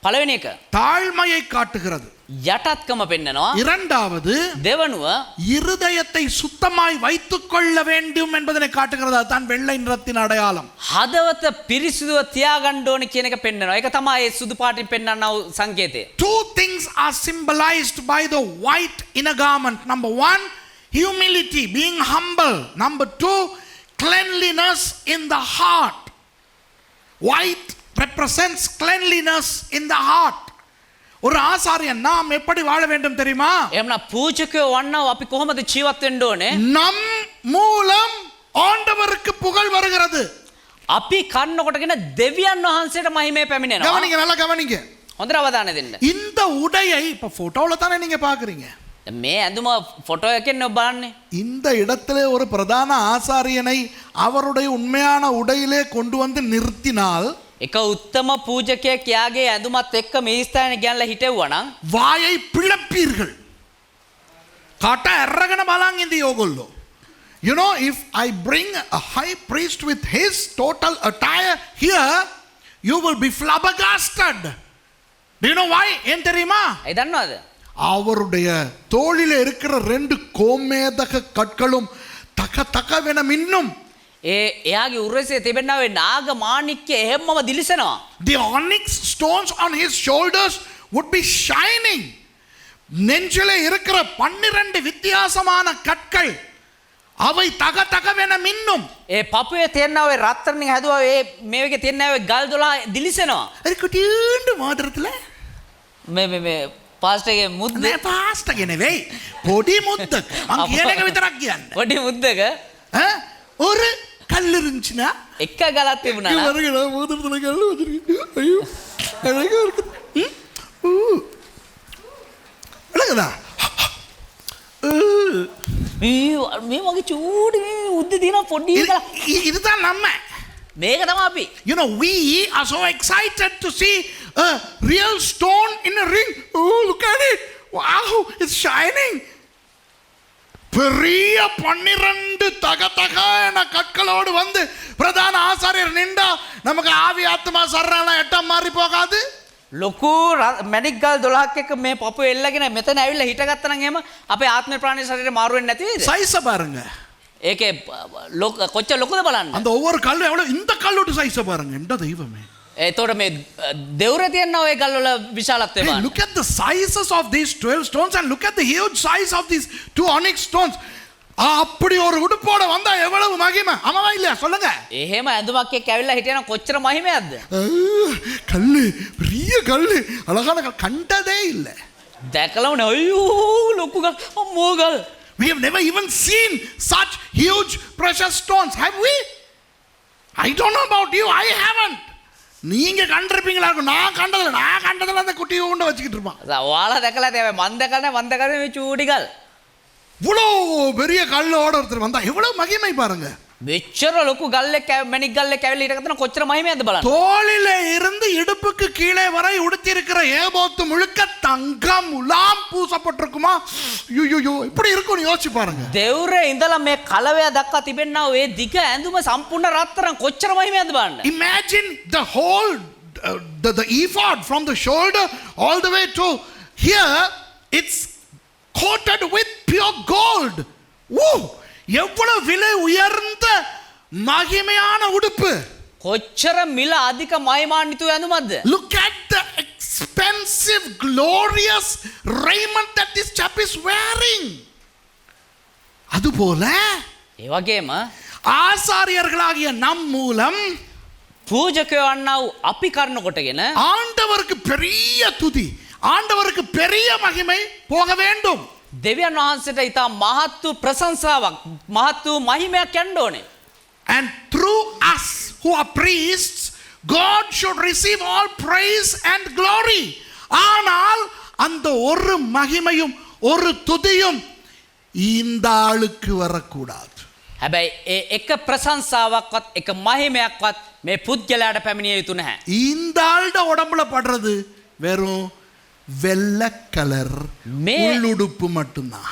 පළවෙනි එක தாழ்மையை காட்டுகிறது. යටත්කම පෙන්නනවා. இரண்டாவது දෙවනුව இருதயத்தை சுத்தமாய் வைத்துக் கொள்ள வேண்டும் என்பதனை காட்டுகிறது. அதுதான் வெள்ளை நிறத்தின் அடையாளம். හදවත පිරිසිදුව තියාගන්න ඕනේ කියන එක පෙන්නනවා. ඒක තමයි ඒ සුදු පාටින් පෙන්වන්නා වූ සංකේතය. Two things are symbolized by the white inner garment. Number one, humility, being humble. Number two, cleanliness in the heart. White represents cleanliness in the heart. ஒரு ஆசாரியன் நாம் எப்படி வாழ வேண்டும் தெரியுமா? එහෙනම් පූජකයෝ වන්නව අපි කොහොමද ජීවත් වෙන්න ඕනේ? நம் மூலம் ஆண்டவருக்கு புகழ் வருகிறது. අපි කන්නකොටගෙන දෙවියන් වහන්සේට මහිමය පැමිණෙනවා. கவனிங்க, நல்லா கவனிங்க. හොඳට අවධානය දෙන්න. இந்த உடையை இப்ப போட்டோல தானே நீங்க பாக்குறீங்க. මේ ඇඳුම ෆොටෝ එකෙන් ඔබ බලන්නේ. இந்த இடத்திலே ஒரு பிரதான ஆசாரியனை அவருடைய உண்மையான உடையிலே கொண்டு வந்து நிறுத்தினால் එක උත්තම පූජකයෙක් යාගේ ඇඳුමත් එක්ක මේ ස්ථානේ ගෙනලා හිටෙව්වා නම් வாயை பிளப்பீர்கள். කට ඇරගෙන බලන් ඉඳී ඕගොල්ලෝ. You know, if I bring a high priest with his total attire here, you will be flabbergasted. Do you know why? ஏன் தெரியுமா? ඒ දන්නවද? அவருடைய தோளில் இருக்கிற 2 கோமேதக கற்களும் தக தகவென மின்னும். එයාගේ උරසේ තිබෙනාවේ නාග මාණික්‍ය එහෙම්මම දිලිසෙනවා. The onyx stones on his shoulders would be shining. நெஞ்சிலே இருக்கிற 12 வித்தியாசமான கற்கள் அவை தக தகவென மின்னும். ඒ පපුවේ තියෙනාවේ රත්තරන්ින් හැදුවා ඒ මේ වගේ තියෙනාවේ ගල් 12 දිලිසෙනවා. அது குட்டியூண்டு மோதிரத்துல මේ පාස්ටර්ගේ මුද්ද නෑ පාස්ටර්ගේ නෙවෙයි පොඩි මුද්දක මං කියන එක විතරක් කියන්නේ. පොඩි මුද්දක ஒரு கல் இருந்துச்சுன்னா එක ගලක් තිබුණා නම් பாருங்க மோதிரத்துல கல் வச்சிருக்கேன். ஐயோ அழகா இருக்கு. அழகுதா මේ වගේ චූටි උද්ද දිනා පොඩි ගලක්. இதுதான் நம்ம. මේක තමයි අපි. You know, we are so excited to see a real stone in a ring. Oh, look at it. Wow, it's shining. பெரிய 12 தக தகன கற்களோடு வந்து பிரதான ஆசாரியர் நின்றா நமக்கு ஆவி ஆத்மா சர்றால எட்ட மாறி போகாது. ලොකු මැණික් ගල් 12ක් එක මේ පපුව එල්ලගෙන මෙතන ඇවිල්ලා හිටගත්තා නම් එහෙම අපේ ආත්ම ප්‍රාණී ශරීරේ මාරු වෙන්නේ නැති වෙයිද? சைஸ பாருங்க. ඒකේ කොච්චර ලොකුද බලන්න. அந்த ஒவ்வொரு கல்லு எவ்வளவு இந்த கல்லோட சைஸ பாருங்க. எந்த தெய்வமே. එතකොට මේ දෙවුර තියෙන ඔය ගල් වල විශාලත්වය Hey, බලන්න. look at the sizes of these 12 stones and look at the huge size of these 2 onyx stones. அப்படி ஒரு உடுப்போட வந்தா எவ்வளவு மகிமை. ஆமாவா இல்லையா சொல்லுங்க. එහෙම ඇඳුමක් එක්ක ඇවිල්ලා හිටියනම් කොච්චර මහිමයක්ද? கல்லு பெரிய கல்லு அழகான கல் கண்டதே இல்லை. දැකලම නේ අයියෝ ලොකු ගල් අම්මෝ ගල්. We have never even seen such huge precious stones, have we? I don't know about you, I haven't. நீங்க கண்டிருப்பீங்களா இருக்கும். நான் கண்டதில்ல அந்த குட்டியை கொண்டு வச்சுக்கிட்டு இருப்பான். ඔයාලා දැකලා තියෙනවා මන් දැකලා මේ චූටි ගල්. இவ்வளோ பெரிய கல்லோட ஒருத்தர் வந்தா எவ்வளவு மகிமை பாருங்க. මෙච්චර ලොකු ගල් එක්ක මැණික් ගල් එක්ක ඇවිල්ලා හිටගත්තන කොච්චර මහිමයක්ද බලන්න. தோளில இருந்து இடுப்புக்கு கீழே வரை உடுத்திருக்கிற ஏபோத்து முழுக்க தங்கம் முலாம் பூசப்பட்டிருக்குமா? ஐயோ இப்படி இருக்கும்னு யோசிச்சு பாருங்க. දෙවුරේ ඉඳලා මේ කලවය දක්වා තිබෙනා ඔය දිග ඇඳුම සම්පූර්ණ රත්තරන් කොච්චර මහිමයක්ද බලන්න. Imagine the whole the ephod from the shoulder all the way to here, it's coated with pure gold. Woo! எவ்வளவு விலை உயர்ந்த மகிமையான உடுப்பு. කොච්චර මිල අධික මහිමාන්විත ඇඳුමක්ද. Look at the expensive glorious raiment that this chap is wearing. அதுபோல ඒ වගේම ஆசாரியர்களாகிய நம் மூலம் පූජකයෝ වන්නා වූ අපි කරන කොටගෙන ஆண்டவருக்கு பெரிய துதி, ஆண்டவருக்கு பெரிய மகிமை போக வேண்டும். දෙවියන් වහන්සේට ඉතා මහත් වූ ප්‍රශංසාවක් මහත් වූ මහිමයක් යන්න ඕනේ. And through us who are priests, God should receive all praise and glory. ஆனால் அந்த ஒரு மகிமையும் ஒரு துதியும் இந்த ஆளுக்கு வரக்கூடாது. හැබැයි ඒ එක ප්‍රශංසාවක්වත් එක මහිමයක්වත් මේ පුද්ගලයාට පැමිණිය යුතු නැහැ. இந்த ஆளுட உடம்புல படுறது வெறும் வெள்ளை கலர் உள்ளுடுப்பு மட்டும்தான்.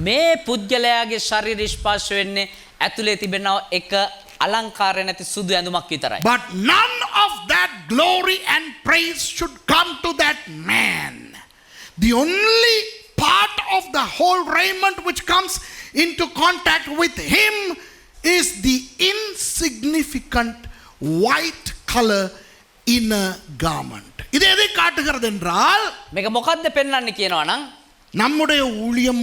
මේ පුද්ගලයාගේ ශරීර ස්පර්ශ වෙන්නේ ඇතුලේ තිබෙන එක අලංකාරය නැති සුදු ඇඳුමක් විතරයි. But none of that glory and praise should come to that man. The only part of the whole raiment which comes into contact with him is the insignificant white color inner garment. இது எதை காட்டுகிறது என்றால் මේක මොකද්ද පෙන්වන්නේ කියනවා නම් நம்முடைய ஊழியம்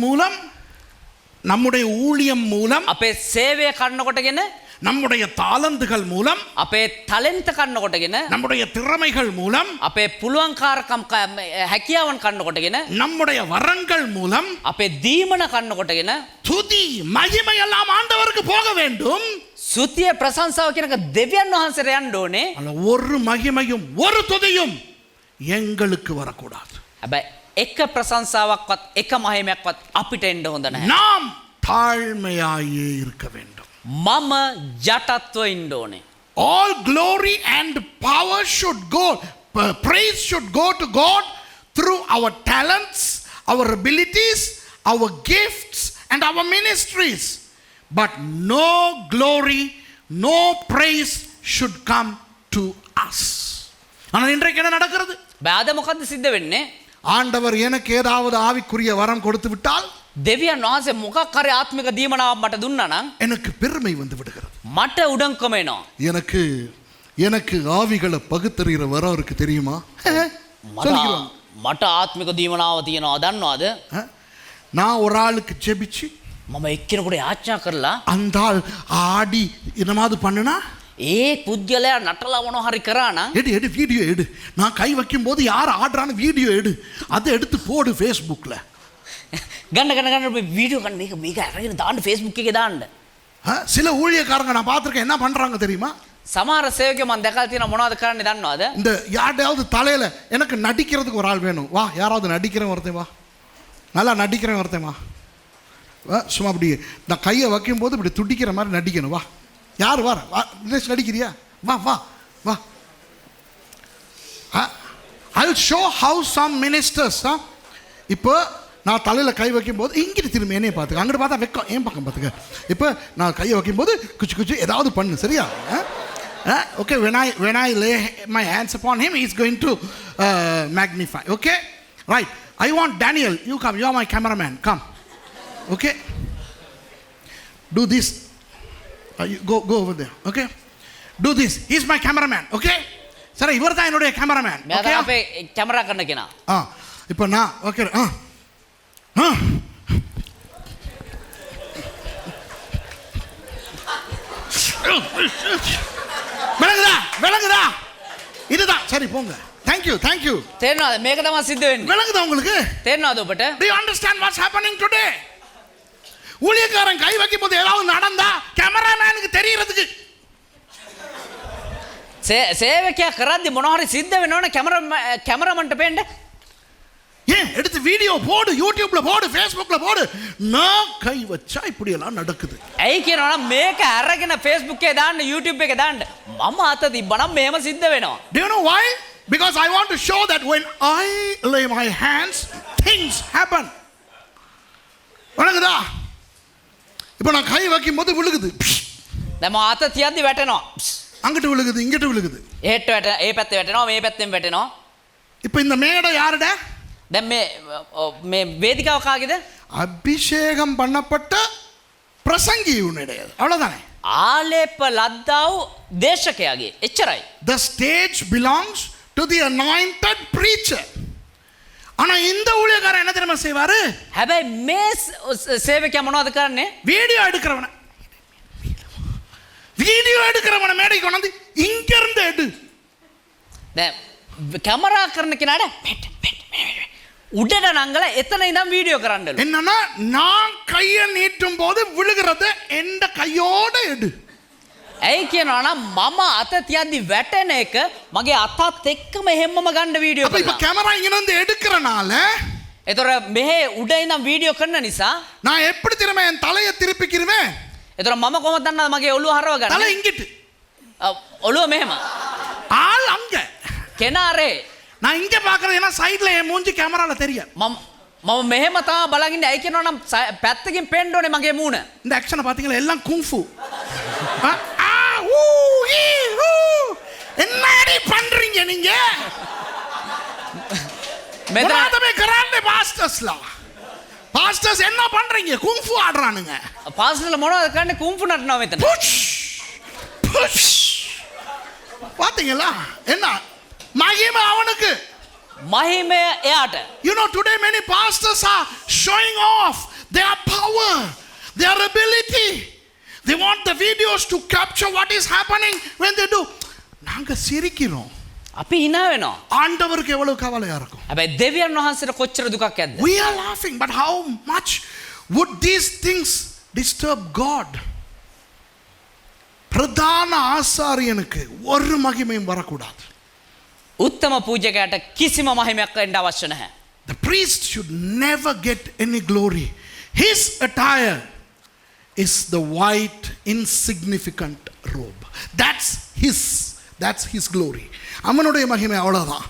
மூலம் අපේ සේවය කරන කොටගෙන நம்முடைய தாளந்துகள் மூலம் අපේ ටැලන්ට් කරන කොටගෙන நம்முடைய திறமைகள் மூலம் අපේ පුළුවන්කාරකම් හැකියාවන් කරන කොටගෙන நம்முடைய வரங்கள் மூலம் අපේ දීමන කරන කොටගෙන துதி மகிமை எல்லாம் ஆண்டவருக்கு போக வேண்டும். සුතිය ප්‍රශංසාව කියනක දෙවියන් වහන්සේට යන්න ඕනේ. ஒரு மகிமையும் ஒரு துதியும் எங்களுக்கு வரக்கூடாது. හැබැයි එක ප්‍රශංසාවක්වත් එක මහිමයක්වත් අපිට එන්න හොඳ නැහැ. நாம் தாழ்மையாயே இருக்க வேண்டும். මම යටත්ව ඉන්න ඕනේ. All glory and power should go, praise should go to God through our talents, our abilities, our gifts and our ministries. But no glory, no praise should come to us. ஆனால் இன்றைக்கு என்ன நடக்கிறது? බෑද මොකද්ද සිද්ධ වෙන්නේ? ஆண்டவர் எனக்கு ஏதாவது ஆவிக்குரிய வரம் கொடுத்து விட்டால் දෙවියන් වහන්සේ මොකක් හරි ආත්මික දීමනාවක් මට දුන්නා නම් எனக்கு பெருமை வந்து விடுகிறது. මට උඩඟුකම එනවා. எனக்கு எனக்கு ஆவிகளை பகுத்தறிகிற வரம் இருக்கு தெரியுமா? சொல்லிக்கிறோம். මට ආත්මික දීමනාව තියෙනවා දන්නවද? நான் ஒரு ஆளுக்கு ஜெபிச்சு මම එක්කෙනෙකුට යාච්ඤා කරලා அந்த ஆள் ஆடி என்னமாவது பண்ணுனா ඒ පුද්ගලයා නටලා මොනවා හරි කරා නම් எடு எடு வீடியோ எடு. நான் கை வைக்கும் போது யார் ஆடுறான்னு வீடியோ எடு, அதை எடுத்து போடு ஃபேஸ்புக்கில். ගන්න වීඩියෝ ගන්න මේක අරගෙන දාන්න Facebook එකේ දාන්න. சில ஊழியக்காரங்க நான் பார்த்துருக்கேன் என்ன பண்ணுறாங்க தெரியுமா? සමහර සේවකයෝ මම දැකලා තියෙනවා මොනවද කරන්නේ දන්නවද? இந்த யார்டையாவது தலையில் எனக்கு நடிக்கிறதுக்கு ஒரு ஆள் வேணும், வா யாராவது நடிக்கிறேன் ஒருத்தன் வா, நல்லா நடிக்கிறேன் ஒருத்தன் வா, சும்மா அப்படி நான் கையை வைக்கும்போது இப்படி துடிக்கிற மாதிரி நடிக்கணும், வா யார் வா நடிக்கிறியா, வா வா வா. I'll show how some ministers இப்போ நான் தலையில் கை வைக்கும்போது இங்கிட்டு திரும்பி என்னையை பார்த்துக்க, அங்கிட்டு பார்த்தா வைக்கும் ஏன் பக்கம் பார்த்துக்க. இப்போ நான் கையை வைக்கும்போது குச்சி குச்சி ஏதாவது பண்ணு சரியா? Okay, when I lay my hands upon him, he's going to magnify. Okay, right. I want Daniel. You come. You are my cameraman. Come. Okay. Do this. You go over there. Okay. Do this. He's my cameraman. Okay. Sir, இவர் தான் என்னுடைய cameraman. මෙයා තමයි අපේ camera කරන කෙනා. இப்போ நான் ஓகே விளங்குதா இதுதான் சரி போங்க. தேங்க்யூ තේරෙනවද මේක තමයි සිද්ධ වෙන්නේ? விளங்குதா உங்களுக்கு? තේරෙනවද ඔබට? Do you understand what's happening today? ஊழியக்காரன் கை வைக்கும் போது ஏதாவது நடந்தா கேமராமேனுக்கு தெரியறதுக்கு සේවකයා කරද්දි මොනවා හරි සිද්ධ වෙනවනේ කැමරාමන්ට පේන්න. ஏன் எடுத்து வீடியோ போடு, யூடியூப்ல போடு, ஃபேஸ்புக்ல போடு. நான் கை வச்சா இப்படி எல்லாம் நடக்குது. ඇයි කියනවනම් මේක අරගෙන Facebook එකේ දාන්න, YouTube එකේ දාන්න. මම අත තිබ්බනම් මෙහෙම සිද්ධ වෙනවා. Do you know why? Because I want to show that when I lay my hands, things happen. வணங்குதா? இப்போ நான் கை வைக்கும் போது விழுகுது. දැන් මම අත තියද්දි වැටෙනවා. அங்கிட்டு விழுகுது, இங்கிட்டு விழுகுது. ඒට වැටෙනවා, ඒ පැත්තේ වැටෙනවා, මේ පැත්තෙන් වැටෙනවා. இப்போ இந்த மேடை யாருடா? දැන් මේ වේදිකාව කාගේද? அபிஷேகம் பண்ணப்பட்ட பிரசங்கியுடைய. அவ்வளவுதானே? ආලේප ලද්දාව දේශකයාගේ. එච්චරයි. The stage belongs to the anointed preacher. ஆனா இந்த ஊழியக்காரன் என்ன தெரியுமா செய்வாரு? හැබැයි මේ සේවකයා මොනවද කරන්නේ? வீடியோ எடுக்கிறவன மேடைக்கு கொண்டு இங்க இருந்து எடு. දැන් කැමරා කරන කෙනාට උඩට නංගලා එතන ඉඳන් වීඩියෝ කරන්නලු. என்னன்னா நான் கையை நீட்டும் போது விழுகிறத எந்த கையோட எடு. ඇයි කියනවා නම් මම අත තියද්දි වැටෙන එක මගේ අතත් එක්කම හැමම ගන්න වීඩියෝ அப்ப இப்ப කරනවා. கேமரா இங்க இருந்து எடுக்கிறனால ඒතර මෙහෙ උඩ ඉඳන් වීඩියෝ කරන නිසා நான் எப்படி திரும்ப என் தலையை திருப்பிக்கிறேன்? ඒතර මම කොහොමද දන්නවද මගේ ඔළුව හරව தலை ගන්න? இங்கிட்டு, ඔළුව මෙහෙම. ஆள் அங்க. කෙනාරේ நான் இங்க பாக்குறது ஏன்னா சைடுல என் மூஞ்சி கேமரால தெரியும். මම මෙහෙම තමයි බලන් ඉන්නේ. ඇයි කියනවා නම් පැත්තකින් පේන්න ඕනේ මගේ මූණ. இந்த ஆக்ஷனை பாத்தீங்களா? எல்லாம் குங்ஃபு. என்னடி பண்றீங்க நீங்க? மெதாதமே கராண்டே பாஸ்டர்ஸ் என்ன பண்றீங்க? குங்ஃபு ஆடுறானுங்க. පාස්ටර්ලා මොනවද කරන්නේ? කුම්ෆු නටනවා මෙතන. பாத்தீங்களா? என்ன மகிமை அவனுக்கு. මහිමය එයාට. You know, today many pastors are showing off their power, their ability. They want the videos to capture what is happening when they do. நாங்க சிரிக்கிறோம். අපි hina වෙනවා. ஆண்டவருக்கு எவ்வளவு கவலையா இருக்கும். හැබැයි දෙවියන් වහන්සේට කොච්චර දුකක් ඇද්ද? We are laughing, but how much would these things disturb God? பிரதான ஆசாரியனுக்கு ஒரு மகிமையும் வரக்கூடாது. උත්තම පූජකයාට කිසිම මහිමයක් වෙන්න අවශ්‍ය නැහැ. The priest should never get any glory. His attire is the white insignificant robe. That's his glory. அவனுடைய மகிமை அவ்வளவுதான்.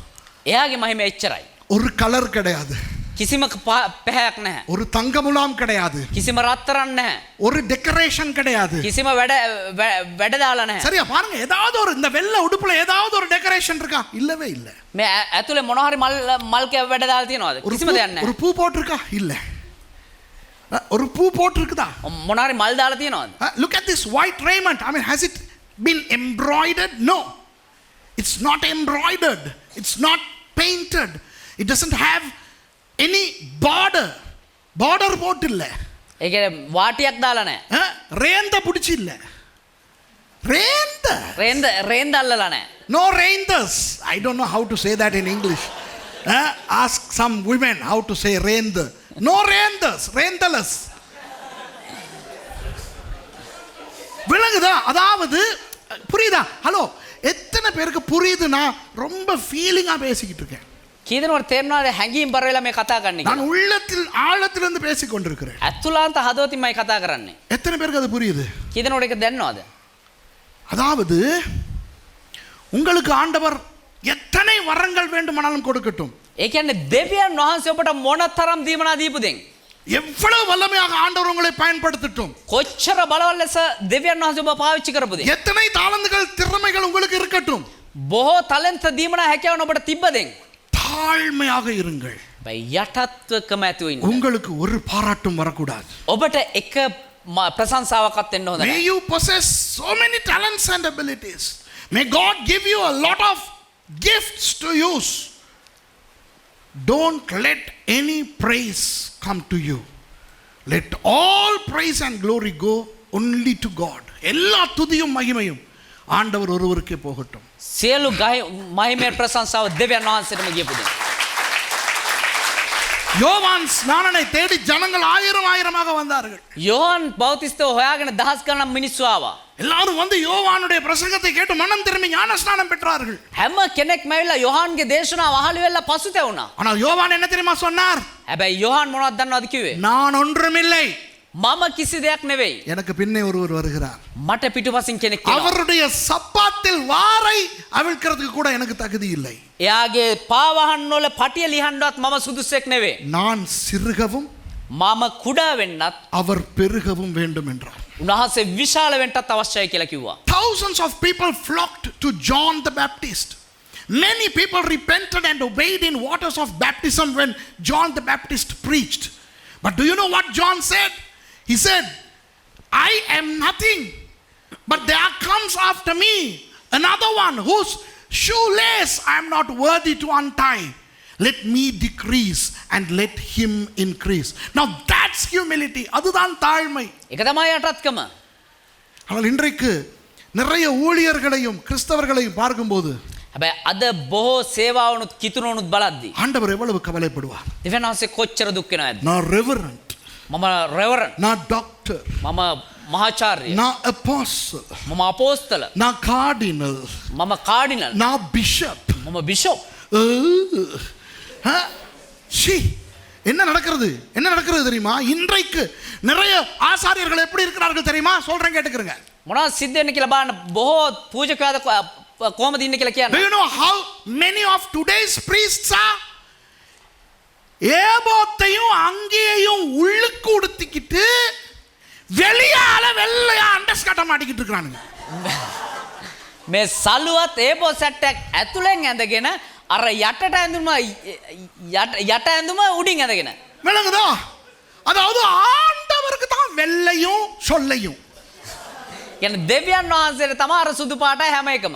එයාගේ මහිමය එච්චරයි. ஒரு கலர் கிடையாது. කිසිම පැහැයක් නැහැ. ஒரு தங்க முலாம் கிடையாது, කිසිම රත්තරන් නැහැ. ஒரு டெக்கரேஷன் கிடையாது. කිසිම වැඩ දාලා නැහැ. சரியா பாருங்க, ஏதாவது ஒரு இந்த வெள்ளை உடுப்புல ஏதாவது ஒரு டெக்கரேஷன் இருக்கா? இல்லவே இல்ல. මේ ඇතුලේ මොනවා හරි මල් කැව වැඩ දාලා තියෙනවද? කිසිම දෙයක් නැහැ. ஒரு பூ போட்டிருக்கா? இல்ல. ஒரு பூ போட்டிருக்குதா? මොනවා හරි මල් දාලා තියෙනවද? Look at this white raiment. I mean, has it been embroidered? No. It's not embroidered. It's not painted. It doesn't have any border. Border போட்டு இல்ல. ඒ කියන්නේ වාටියක් දාලා නැහැ. ரேந்த பிடிச்சி இல்ல. ரேந்த. රේන්ද අල්ලලා නැහැ. No renders. I don't know how to say that in English. Ask some women how to say render. No renders. Renderless. விளங்குதா? அதாவது புரியுதா? ஹலோ, எத்தனை பேருக்கு புரியுது? நான் ரொம்ப ஃபீலிங்கா பேசிக்கிட்டு இருக்கேன். කී දෙනෙකුට තේරෙනවද හැංගීම් බර වෙලා මේ කතා කරන්නේ நான் කියලා? உள்ளத்தில் ஆழத்திலிருந்து பேசிக் கொண்டிருக்கிறேன். ඇතුළාන්ත හදවතින්මයි කතා කරන්නේ. எத்தனை பேருக்கு அது புரியுது? කී දෙනෙකුට ඒක දැනනවද? அதாவது உங்களுக்கு ஆண்டவர் எத்தனை வரங்கள் வேண்டுமானாலும் கொடுக்கட்டும், ඒ කියන්නේ දෙවියන් වහන්සේ ඔබට මොන තරම් දීමනා දීපු දෙන් எவ்வளவு வல்லமையாக ஆண்டவர் உங்களை பயன்படுத்தட்டும், කොච්චර බලවල් ලෙස දෙවියන් වහන්සේ ඔබ පාවිච්චි කරපු දෙන් எத்தனை தாளந்துகள் திறமைகள் உங்களுக்கு இருக்கட்டும், බොහෝ තලන්ත දීමනා හැකියාවන් ඔබට තිබ්බ දෙන් தாழ்மையாக இருங்கள். යටත්වකම ඇතුව ඉන්න. உங்களுக்கு ஒரு பாராட்டும் வரக்கூடாது. ඔබට එක ප්‍රශංසාවක්වත් වෙන්න හොඳ May නැහැ. you possess so many talents and abilities. May God give you a lot of gifts to use. Don't let any praise come to you. Let all praise and glory go only to God. எல்லா துதியும் மகிமையும் ஆண்டவர் ஒருவருக்கே போகட்டும். සියලු මහිමේ ප්‍රශංසාව දෙවියන් වහන්සේටම ගියපු දෙන්. யோவான் ஸ்நானனை தேடி ஜனங்கள் ஆயிரம் ஆயிரமாக வந்தார்கள். යෝහන් බෞතිස්තව හොයාගෙන දහස් ගණන් මිනිස්සු ආවා. எல்லாரும் வந்து யோவானுடைய பிரசங்கத்தை கேட்டு மனம் திரும்பி ஞான ஸ்நானம் பெற்றார்கள். හැම කෙනෙක්ම ඇවිල්ලා යෝහන්ගේ දේශනාව අහලු වෙලා පසුතැවුණා. ஆனால் யோவான் என்ன தெரியுமா சொன்னார்? හැබැයි යෝහන් මොනවද දන්නවද කිව්වේ? நான் ஒன்றுமில்லை, මම කිසි දෙයක් නෙවෙයි. எனக்கு பின்னே ஒருவர் வருகிறார், මට පිටුපසින් කෙනෙක් එනවා. அவருடைய சப்பாத்தில் வாரை அவிழ்க்கிறதுக்கு கூட எனக்கு தகுதி இல்லை. එයාගේ පාවහන් වල පටිය ලිහන්නවත් මම සුදුසෙක් නෙවෙයි. நான் சிறுகவும் මම කුඩා වෙන්නත් அவர் பெருகவும் வேண்டும் என்றார். උන්වහන්සේ විශාල වෙන්නත් අවශ්‍යයි කියලා කිව්වා. Thousands of people flocked to John the Baptist. Many people repented and obeyed in waters of baptism when John the Baptist preached. But do you know what John said? He said, I am nothing, but there comes after me another one whose shoelace I am not worthy to untie. Let me decrease and let him increase. Now that's humility. அதுதான் தாழ்மை. ඒක තමයි යටත්කම. ஆனால் இன்றைக்கு நிறைய ஊழியர்களையும் கிறிஸ்தவர்களையும் பார்க்கும்போது හැබැයි අද බොහෝ සේවාවනුත් කිතුණුනුත් බලද්දී ஆண்டவர் எவ்வளவு கவலைப்படுவார். දෙවියන් වහන්සේ කොච්චර දුක් වෙනවද? நான் ரெவரண்ட், මම රෙවරන්, நான் டாக்டர், මම මහාචාර්ය, நான் அப்போஸ்தல், මම අපෝස්තල, நான் கார்டினல், මම කාඩිනල්, நான் பிஷப். මම බිෂොප්. என்ன நடக்கிறது? என்ன நடக்கிறது தெரியுமா? இன்றைக்கு நிறைய ஆசாரியர்கள் எப்படி இருக்கிறார்கள் தெரியுமா? சொல்றேன் கேட்டுக்கிறங்க. මොනවද සිද්ධ වෙන්නේ කියලා බලන්න. බොහෝ පූජකයාද කොහමද ඉන්නේ කියලා කියන්න. Do you know how many of today's priests are? ஏபோத்தையும் அங்கேயும் உள்ளுக்கு உடுத்திக்கிட்டு வெளியால வெள்ளையா அண்டஸ் கட்ட மாட்டிக்கிட்டு இருக்கிறானுங்க. මේ සල්ලුවත් ඒපෝ සැට්ටක් ඇතුලෙන් ඇඳගෙන අර යටට ඇඳුම යට ඇඳුම උඩින් ඇඳගෙන. விளங்குதா? அதாவது ஆண்டவருக்கு தான் வெள்ளையும் சொல்லையும், කියන්නේ දෙවියන් වහන්සේට තමයි අර සුදු පාටයි හැම එකම.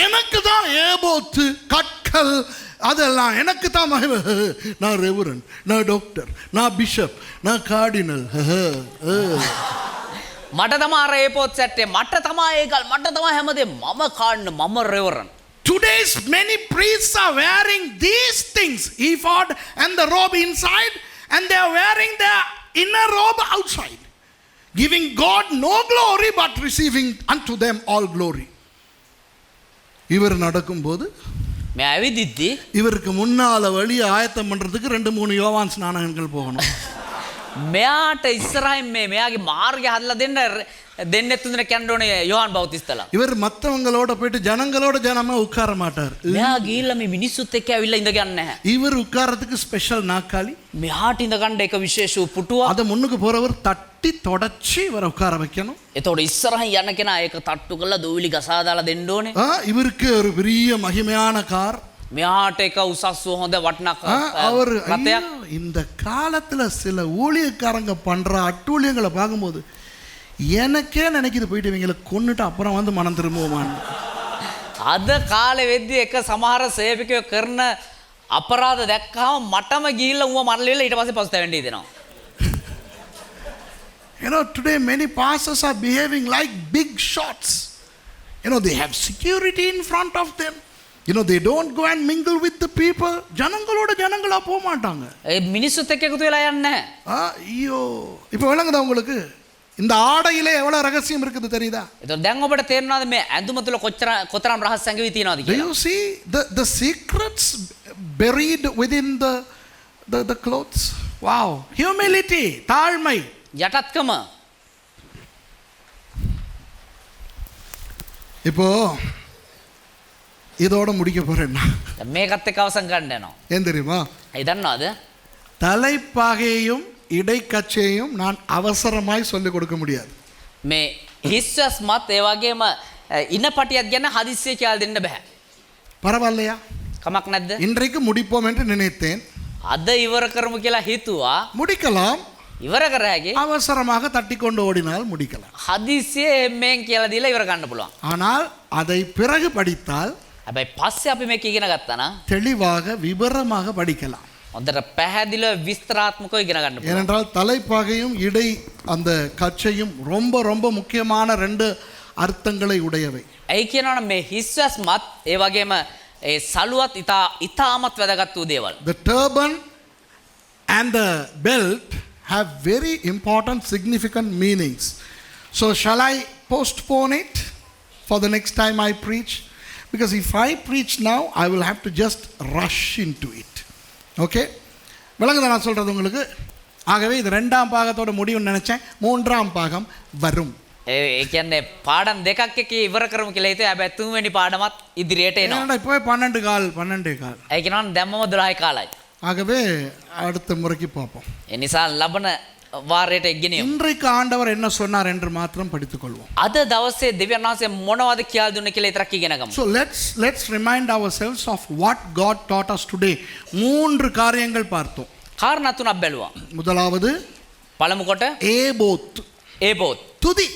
எனக்கு தான் ஏபோத்து கற்கள் அதெல்லாம் எனக்கு தான் மகிமை. நான் ரெவரண்ட், நான் டாக்டர், நான் பிஷப், நான் கார்டினல். මට තමයි අර ඒපෝත් සැට්ටේ, මට තමයි ඒකල්, මට තමයි හැමදේම. මම කාඩිනල්, මම රෙවරන්. Today's many priests are wearing these things, ephod and the robe inside, and they are wearing their inner robe outside, giving God no glory but receiving unto them all glory. இவர் நடக்கும்போது මේ ඇවිදිද්දි இவருக்கு முன்னால வழியை ஆயத்தம் பண்றதுக்கு 2-3 யோவான் ஸ்நானங்கள் போகணும். මෙයාට ඉස්සරහින් මෙයාගේ මාර්ගය හදලා දෙන්න දෙන්නෙත් තුන්දෙනෙක් යන්න ඕනේ යෝහන් බෞතිස්තලා. இவர் மற்றவங்களோட போயிட்டு ஜனங்களோட ஜனமா உட்கார மாட்டார். මෙයා ගිහිල්ලා මේ මිනිස්සුත් එක්ක ඇවිල්ලා ඉඳ ගන්න නැහැ. இவர் உட்கார்றதுக்கு ஸ்பெஷல் நாக்காளி. මෙහාට ඉඳ ගන්න එක විශේෂ පුටුවක්. அதை முன்னுக்கு போறவர் தட்டி தொடச்சி இவரை உட்கார வைக்கணும். එතකොට ඉස්සරහින් යන කෙනා ඒක තට්ටු කරලා දූවිලි ගසා දාලා දෙන්න ඕනේ. இவருக்கு ஒரு பெரிய மகிமையான கார். මෙහාට එක උසස් හොඳ වටිනා அவர் රථයක්. இந்த காலத்துல சில ஊழியக்காரங்க பண்ற அட்டூழியங்களை பார்க்கும்போது எனக்கே நினைக்கிது போயிட்டு இவங்களை கொன்னுட்டு அப்புறம் வந்து மனம் திரும்புவோமான்னு. අද කාලේ වෙද්දී එක සමහර සේවකයෝ කරන අපරාධ දැක්කම මටම ගිහිල්ලා ඌව මරලා ඊට පස්සේ පස්තැවෙන්න ඉදෙනවා. You know, today many pastors are behaving like big shots. You know, they have security in front of them. You know, they don't go and mingle with the people. ஜனங்களோட ஜனங்களா போக மாட்டாங்க. ඒ මිනිස්සුත් එක්ක එකතු වෙලා යන්නේ නැහැ. ஐயோ, இப்போ விளங்குதா உங்களுக்கு? இந்த ஆடையிலே எவ்வளவு ரகசியம் இருக்குது தெரியுதா? එතකොට දැන් ඔබට තේරෙනවද මේ ඇඳුම තුල කොතරම් රහස් සංගවි තියෙනවද Do කියලා? you see the secrets buried within the clothes? Wow, humility, தாழ்மை. යටත්කම. இப்போ இதோட முடிக்க போறேன். දැන් මේකත් එක්ක අවසන් ගන්න යනවා. ஏன் தெரியுமா? ඒ දන්නවද? தலைப்பாகையும் இடைக்கச்சையும் நான் அவசரமாய் சொல்லிக் கொடுக்க முடியாது. මේ හිස්සස් මත් ඒ වගේම ඉන පටියක් ගැන හදිස්සිය කියලා දෙන්න බෑ. பரவாயில்லையா? කමක් නැද්ද? இன்றைக்கு முடிப்போம் என்று நினைத்தேன். අද ඉවර කරමු කියලා හිතුවා. முடிக்கலாம். ඉවර කර හැකි. அவசரமாக தட்டி கொண்டு ஓடினால் முடிக்கலாம். හදිස්සිය එම්මෙන් කියලා දීලා ඉවර ගන්න පුළුවන්. ஆனால் அதை பிறகு படித்தால் හැබැයි පස්සේ අපි මේක ඉගෙන ගත්තා නම් தெளிவாக விவரமாக படிக்கலாம். හොඳට පැහැදිලිව විස්තරාත්මකව ඉගෙන ගන්න පුළුවන්. ஏனென்றால் தலைப்பாகையும் இடை அந்த கச்சையும் ரொம்ப ரொம்ப முக்கியமான ரெண்டு அர்த்தங்களை உடையவை. ඇයි කියනවනම් මේ හිස්සස් මත් ඒ වගේම ඒ සලුවත් ඉතාමත් වැදගත් වූ දේවල්. The turban and the belt have very important significant meanings. So shall I postpone it for the next time I preach? Because if I preach now, I will have to just rush into it. Okay? விளங்குதா நான் சொல்கிறது உங்களுக்கு? ஆகவே இது ரெண்டாம் பாகத்தோட முடிவுன்னு நினச்சேன். மூன்றாம் பாகம் வரும். ඒ කියන්නේ පාඩම් දෙකක් එක ඉවර කරමු කියලා හිතුවා. හැබැයි තුන්වෙනි පාඩමත් ඉදිරියට එනවා. என்னடா இப்போவே 12 கால். ඒ කියනවා දැම්මම 12 කාලයි. ஆகவே அடுத்த முறைக்கு பார்ப்போம். ඒ නිසා ලබන වාරයට එක්ගෙනියමු. இன்றைக்கு ஆண்டவர் என்ன சொன்னார் என்று மாத்திரம் படித்துக்கொள்வோம். අද දවසේ දෙවියන් වහන්සේ මොනවද කියලා දුන්නේ කියලා විතරක් ඉගෙන ගමු. So let's remind ourselves of what God taught us today. மூன்று காரியங்கள் பார்த்தோம். කාරණා තුනක් බැලුවා. முதலாவது පළමු කොට ஏபோத், ඒබෝත් துதி.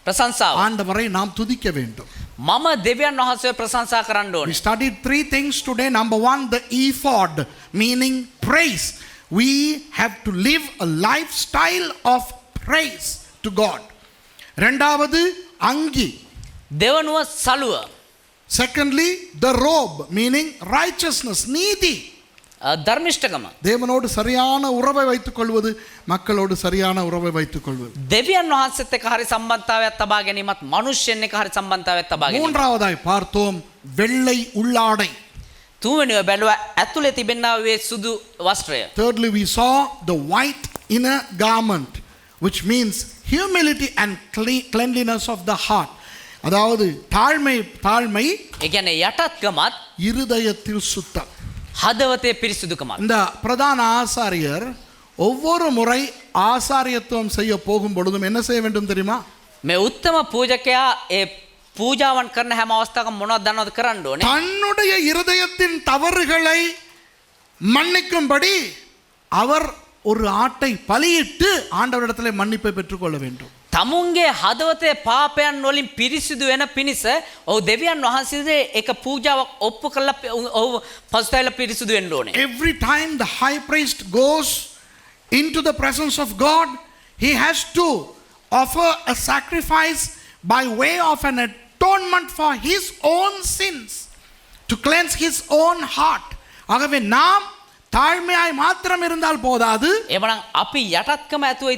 ප්‍රශංසාව. ஆண்டவரை நாம் துதிக்க வேண்டும். මම දෙවියන් වහන්සේ ප්‍රශංසා කරන්න We ඕනේ. studied three things today. Number one, the ephod, meaning praise. We have to live a lifestyle of praise to God. ரெண்டாவது அங்கி. දෙවනුව සලුව. Secondly, the robe, meaning righteousness, நீதி. ධර්මිෂ්ඨකම. தேவனோடு சரியான உறவை வைத்துக் கொள்வது, மக்களோடு சரியான உறவை வைத்துக் கொள்வது. දෙවියන් වහන්සේත් එක්ක හරි සම්බන්ධතාවයක් තබා ගැනීමත් මනුෂ්‍යයන් එක්ක හරි සම්බන්ධතාවයක් තබා ගැනීම. மூன்றாவதாய் பார்த்தோம் வெள்ளை உள்ளாடை. තුන්වෙනිව බැලුවා ඇතුලේ තිබෙනා වේ සුදු වස්ත්‍රය. Thirdly, we saw the white inner garment, which means humility and cleanliness of the heart. அதாவது தாழ்மை ඒ කියන්නේ යටත්කමත් இருதயத்தில் சுத்தம். හදවතේ පිරිසුදුකමත්. இந்த பிரதான ஆசாரியர் ஒவ்வொரு முறை ஆசாரியத்துவம் செய்ய போகும் பொழுதும் என்ன செய்ய வேண்டும் தெரியுமா? මේ උත්තම පූජකයා ඒ පූජාවන් කරන හැම අවස්ථාවකම මොනවද දන්නවද කරන්න ඕනේ? தன்னுடைய இருதயத்தின் தவறுகளை மன்னிக்கும்படி அவர் ஒரு ஆட்டை பலியிட்டு ஆண்டவரிடத்திலே மன்னிப்பை பெற்றுக்கொள்ள வேண்டும். තමුන්ගේ හදවතේ පාපයන් වලින් පිරිසිදු වෙන පිණිස ඔහු දෙවියන් වහන්සේගේ එක පූජාවක් ඔප්පු කරලා ඔහු පසුතැවිලා පිරිසිදු වෙන්න ඕනේ. Every time the high priest goes into the presence of God, he has to offer a sacrifice by way of an atonement for his own sins, to cleanse his own heart. ஆகவே நாம் தாழ்மையாய் மாத்திரம் இருந்தால் போதாது, එමනම් අපි යටත්කම ඇතුව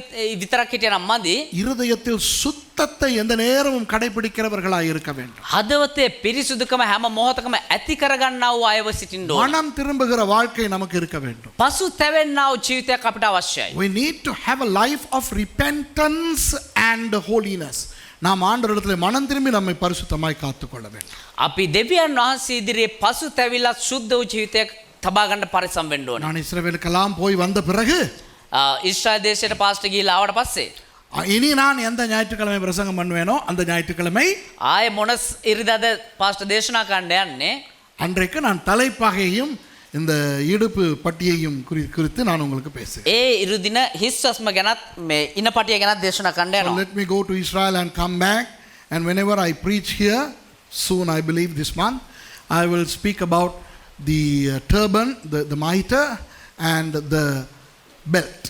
විතරක් හිටියනම් මදි. இருதயத்தில் சுத்தத்தை எந்த நேரமும் கடைபிடிக்கிறவர்களாய் இருக்க வேண்டும். හදවතේ පිරිසුදුකම හැම මොහොතකම ඇති කරගන්නා වූ අයව සිටින්න ඕන. மனம் திரும்புகிற வாழ்க்கை நமக்கு இருக்க வேண்டும். පසු තැවෙන්නා වූ ජීවිතයක් අපිට අවශ්‍යයි. We need to have a life of repentance and holiness. நாம் ஆண்டவரிடத்தில் மனம் திரும்பி நம்மை பரிசுத்தமாய் காத்துக்கொள்ள வேண்டும். අපි දෙවියන් වහන්සේ ඉදිරියේ පසු තැවිලා සුද්ධ වූ ජීවිතයක් තබා ගන්න පරිසම් වෙන්න ඕන. நான் இஸ்ரவேலுக்கெல்லாம் போய் வந்த பிறகு ඊශ්‍රායල් දේශයට පාස්ටර් ගිහිලා ආවට පස්සේ இனி நான் எந்த ஞாயிற்றுக்கிழமை பிரசங்கம் பண்ணுவேனோ அந்த ஞாயிற்றுக்கிழமை ආයේ මොනස් ඉරිදාද පාස්ටර් දේශනා කරන්න යන්නේ. அன்றைக்கு நான் தலைப்பாகையும் இந்த இடுப்பு பட்டியையும் குறித்து நான் உங்களுக்கு பேசுகிறேன். ඒ ඉරුදින හිස්වස්ම ගැනත් මේ ඉන පටිය ගැනත් දේශනා කරන්න So යනවා. let me go to Israel and come back, and whenever I preach here, soon I believe this month, I will speak about the turban, the mitre and the belt.